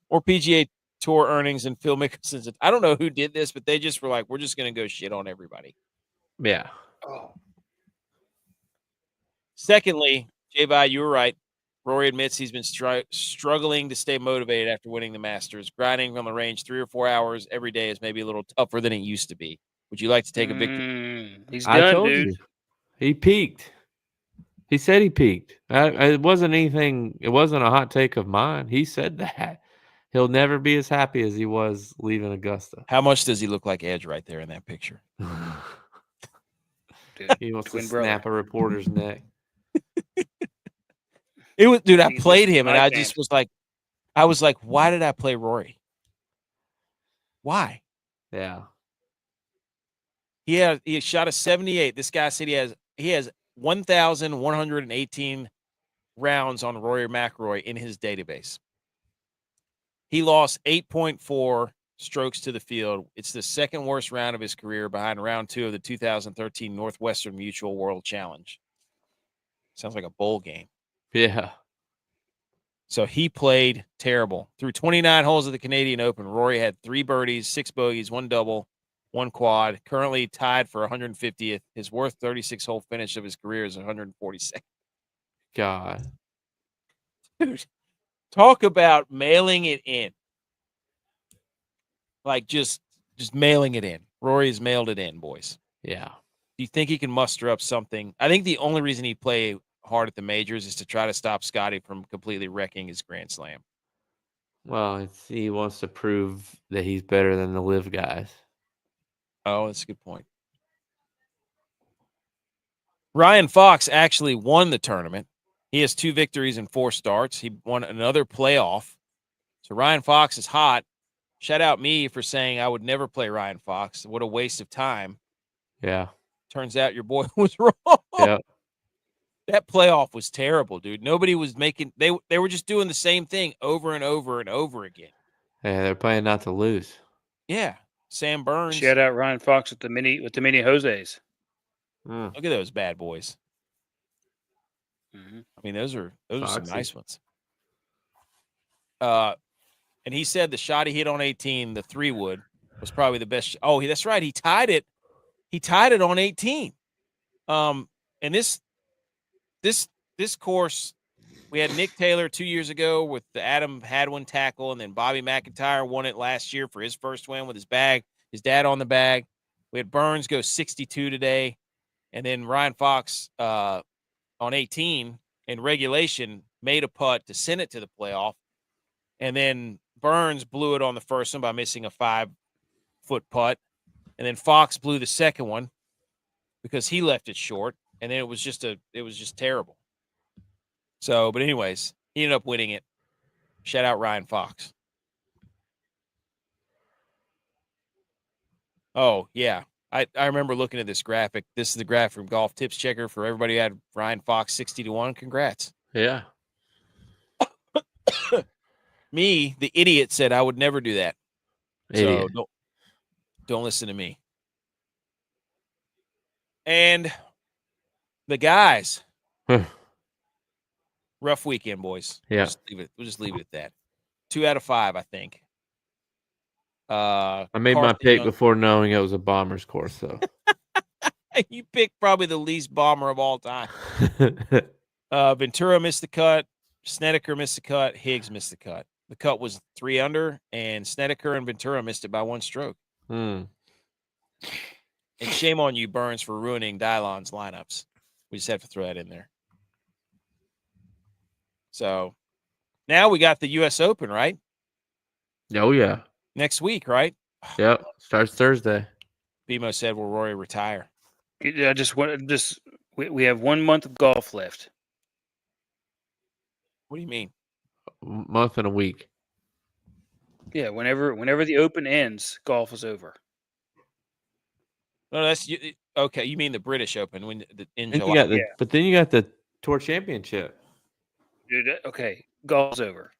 more PGA Tour earnings than Phil Mickelson's. I don't know who did this, but they just were like, we're just going to go shit on everybody. Yeah. Oh. Secondly, J.Y., you were right. Rory admits he's been struggling to stay motivated after winning the Masters. Grinding on the range 3 or 4 hours every day is maybe a little tougher than it used to be. Would you like to take a victory? He's done, I told dude. you. He peaked. He said he peaked. It wasn't anything. It wasn't a hot take of mine. He said that. He'll never be as happy as he was leaving Augusta. How much does he look like Edge right there in that picture? Dude, he wants to snap a reporter's neck. It was, dude. I played him, and I just was like, why did I play Rory? Why? Yeah. He shot a 78. This guy said he has 1,118 rounds on Rory McIlroy in his database. He lost 8.4 strokes to the field. It's the second worst round of his career behind round 2 of the 2013 Northwestern Mutual World Challenge. Sounds like a bowl game. Yeah. So he played terrible. Through 29 holes of the Canadian Open, Rory had 3 birdies, 6 bogeys, 1 double, 1 quad. Currently tied for 150th. His worst 36-hole finish of his career is 142nd. God. Dude, talk about mailing it in. Like just mailing it in. Rory's mailed it in, boys. Yeah. Do you think he can muster up something? I think the only reason he play hard at the majors is to try to stop Scotty from completely wrecking his Grand Slam. Well, he wants to prove that he's better than the live guys. Oh, that's a good point. Ryan Fox actually won the tournament. He has 2 victories and 4 starts. He won another playoff. So Ryan Fox is hot. Shout out me for saying I would never play Ryan Fox. What a waste of time. Yeah. Turns out your boy was wrong. Yeah. That playoff was terrible, dude. Nobody was making they were just doing the same thing over and over and over again. Yeah, they're playing not to lose. Yeah. Sam Burns. Shout out Ryan Fox with the mini Jose's. Mm. Look at those bad boys. Mm-hmm. I mean, those are some Foxy. nice ones. And he said the shot he hit on 18, the 3-wood, was probably the best. Oh, that's right. He tied it. He tied it on 18. And this course, we had Nick Taylor 2 years ago with the Adam Hadwin tackle, and then Bobby McIntyre won it last year for his first win with his dad on the bag. We had Burns go 62 today, and then Ryan Fox on 18 in regulation made a putt to send it to the playoff, and then Burns blew it on the first one by missing a 5-foot putt, and then Fox blew the second one because he left it short, and then it was just terrible. So, but anyways, he ended up winning it. Shout out Ryan Fox. Oh, yeah. I remember looking at this graphic. This is the graph from Golf Tips Checker for everybody who had Ryan Fox 60-1. Congrats. Yeah. Me, the idiot, said I would never do that. Idiot. So don't listen to me. And the guys. Rough weekend, boys. Yeah. We'll just leave it at that. 2 out of 5, I think. I made my pick before knowing it was a Bombers course, so. You picked probably the least bomber of all time. Ventura missed the cut. Snedeker missed the cut. Higgs missed the cut. The cut was 3 under, and Snedeker and Ventura missed it by 1 stroke. And shame on you, Burns, for ruining Dylon's lineups. We just have to throw that in there. So now we got the U.S. Open, right? Oh, yeah. Next week, right? Yep. Starts Thursday. BMO said, will Rory retire? I we have 1 month of golf left. What do you mean? A month and a week. Yeah, whenever the Open ends, golf is over. No, that's okay. You mean the British Open in Then July? But then you got the Tour Championship. Dude, okay, golf's over.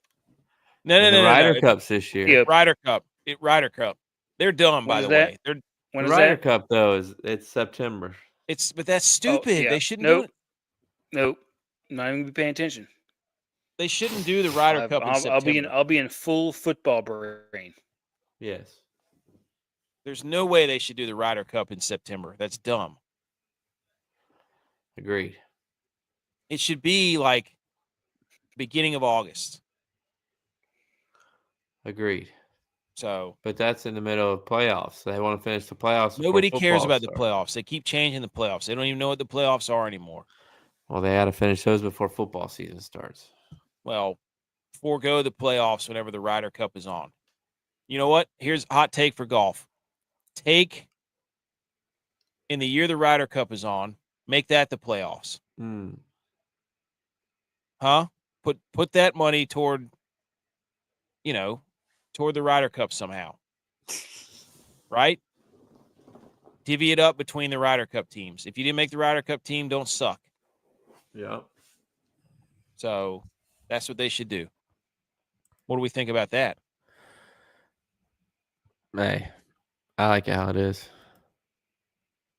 No. Ryder Cup's this year. Yeah. Ryder Cup. They're done, by the way. The Ryder Cup though it's September. But that's stupid. Oh, yeah. They shouldn't do it. Nope. I'm not even gonna be paying attention. They shouldn't do the Ryder Cup in September. I'll be in full football brain. Yes. There's no way they should do the Ryder Cup in September. That's dumb. Agreed. It should be like beginning of August. Agreed. So, but that's in the middle of playoffs. They want to finish the playoffs. Nobody cares about the playoffs. They keep changing the playoffs. They don't even know what the playoffs are anymore. Well, they got to finish those before football season starts. Well, forego the playoffs whenever the Ryder Cup is on. You know what? Here's a hot take for golf. In the year the Ryder Cup is on, make that the playoffs. Huh? Put that money toward the Ryder Cup somehow. Right? Divvy it up between the Ryder Cup teams. If you didn't make the Ryder Cup team, don't suck. Yeah. So that's what they should do. What do we think about that? Hey, I like it how it is.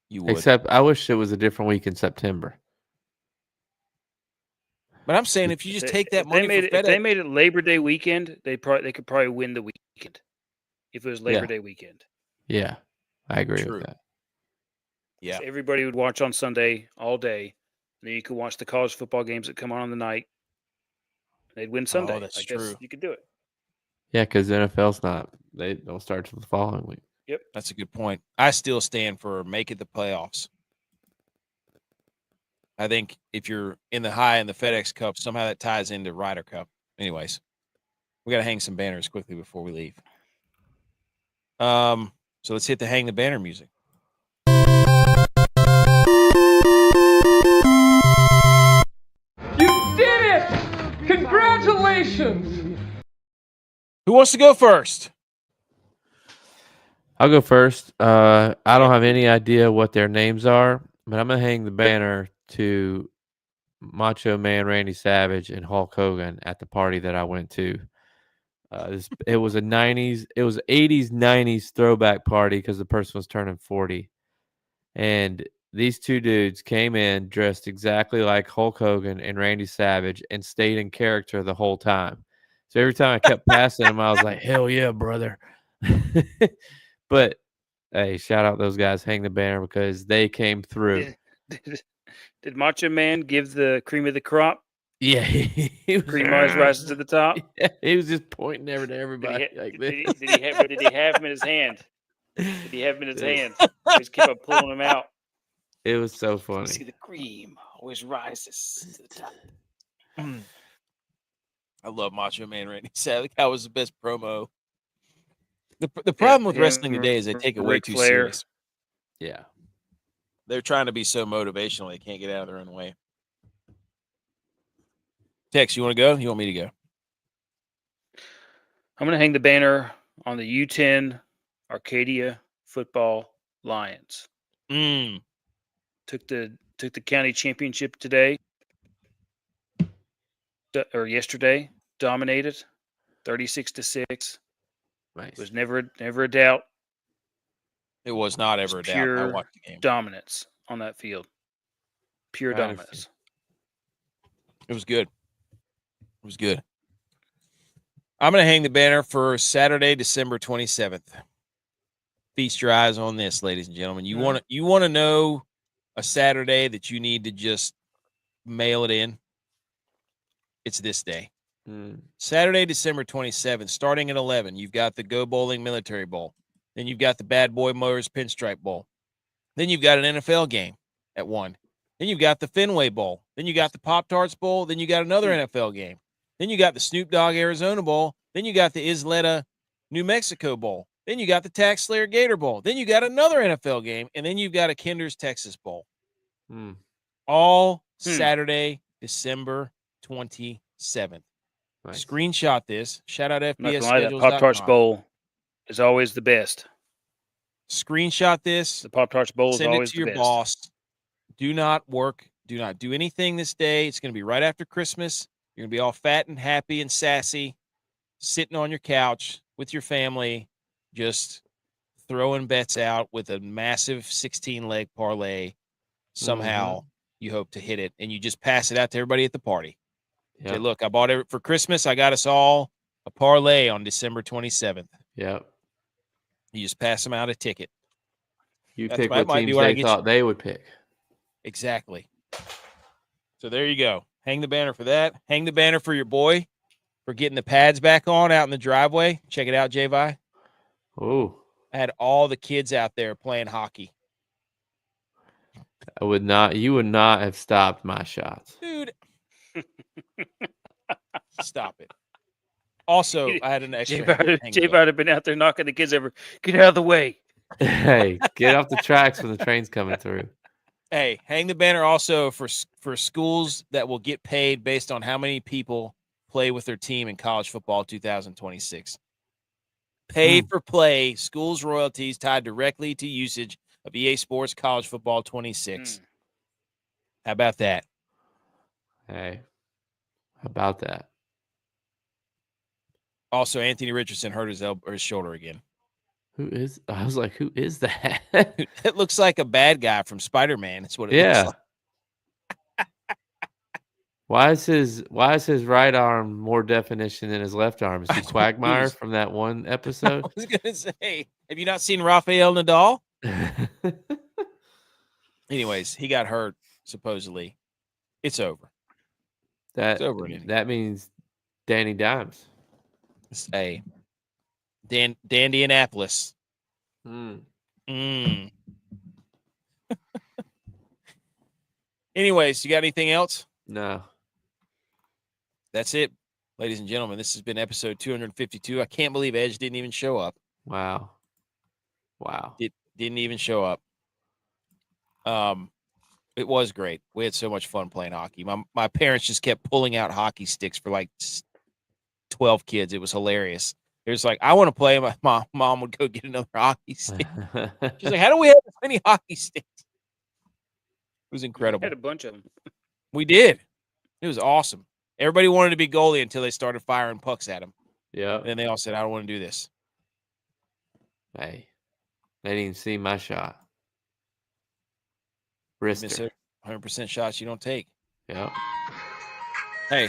You would. Except I wish it was a different week in September. But I'm saying if you just take that money for FedEx. If they made it Labor Day weekend, they could probably win the weekend if it was Labor Day weekend. Yeah, I agree with that. Yeah, everybody would watch on Sunday all day. And then you could watch the college football games that come on the night. They'd win Sunday. Oh, that's true. You could do it. Yeah, because the NFL's they don't start till the following week. Yep. That's a good point. I still stand for make it the playoffs. I think if you're in the high in the FedEx Cup, somehow that ties into Ryder Cup. Anyways, we got to hang some banners quickly before we leave. So let's hit the hang the banner music. You did it! Congratulations! Who wants to go first? I'll go first. I don't have any idea what their names are, but I'm gonna hang the banner to Macho Man Randy Savage and Hulk Hogan at the party that I went to. It was a 80s, 90s throwback party because the person was turning 40. And these two dudes came in dressed exactly like Hulk Hogan and Randy Savage and stayed in character the whole time. So every time I kept passing them, I was like, hell yeah, brother. But hey, shout out those guys, hang the banner because they came through. Did Macho Man give the cream of the crop? Yeah, he was, cream always rises to the top. Yeah, he was just pointing to everybody Did he have him in his hand? Did he have him in his hand? He just kept on pulling him out. It was so funny. You see, the cream always rises to the top. I love Macho Man Randy Savage. That was the best promo. The problem with wrestling today is they take it way too serious. Yeah. They're trying to be so motivational they can't get out of their own way. Tex, you want to go? You want me to go? I'm going to hang the banner on the U10 Arcadia Football Lions. Took the county championship today or yesterday. Dominated 36-6. Nice. It was never a doubt. It was not ever a doubt. I watched the game. Dominance on that field. Pure dominance. It was good. It was good. I'm going to hang the banner for Saturday, December 27th. Feast your eyes on this, ladies and gentlemen. You want to know a Saturday that you need to just mail it in? It's this day. Saturday, December 27th, starting at 11, you've got the Go Bowling Military Bowl. Then you've got the Bad Boy Motors Pinstripe Bowl. Then you've got an NFL game at 1. Then you've got the Fenway Bowl. Then you got the Pop-Tarts Bowl. Then you got another NFL game. Then you got the Snoop Dogg Arizona Bowl. Then you got the Isleta New Mexico Bowl. Then you got the Tax Slayer Gator Bowl. Then you got another NFL game. And then you've got a Kinder's Texas Bowl. All Saturday, December 27th. Nice. Screenshot this. Shout out FBS Schedules. That Pop-Tarts Bowl is always the best. Screenshot this. The Pop-Tarts Bowl is always the best. Send it to your boss. Do not work. Do not do anything this day. It's going to be right after Christmas. You're going to be all fat and happy and sassy, sitting on your couch with your family, just throwing bets out with a massive 16-leg parlay. Somehow you hope to hit it, and you just pass it out to everybody at the party. Yep. Say, look, I bought it for Christmas. I got us all a parlay on December 27th. Yep. You just pass them out a ticket. You pick what teams they thought they would pick. Exactly. So there you go. Hang the banner for that. Hang the banner for your boy for getting the pads back on out in the driveway. Check it out, G.U.Y. Oh. I had all the kids out there playing hockey. You would not have stopped my shots. Dude. Stop it. Also, I had an extra. J-Bud had been out there knocking the kids over. Get out of the way. Hey, get off the tracks when the train's coming through. Hey, hang the banner also for schools that will get paid based on how many people play with their team in college football 2026. Pay for play, schools royalties tied directly to usage of EA Sports College Football 26. How about that? Hey, How about that? Also, Anthony Richardson hurt his elbow or his shoulder again. I was like, who is that? It looks like a bad guy from Spider-Man. That's what it looks Yeah. like. Why is his right arm more definition than his left arm? Is he Quagmire from that one I episode? was gonna say, have you not seen Rafael Nadal? Anyways, he got hurt, supposedly. It's over. It's over. That means Danny Dimes. Hey, Dandianapolis. Anyways, you got anything else? No. That's it, ladies and gentlemen. This has been episode 252. I can't believe Edge didn't even show up. Wow. It didn't even show up. It was great. We had so much fun playing hockey. My parents just kept pulling out hockey sticks for like 12 kids. It was hilarious. It was like, I want to play. My mom would go get another hockey stick. She's like, how do we have this many hockey sticks? It was incredible. We had a bunch of them. We did. It was awesome. Everybody wanted to be goalie until they started firing pucks at him. Yeah. And then they all said, I don't want to do this. Hey, they didn't even see my shot. Wrister. 100% shots you don't take. Yeah. Hey.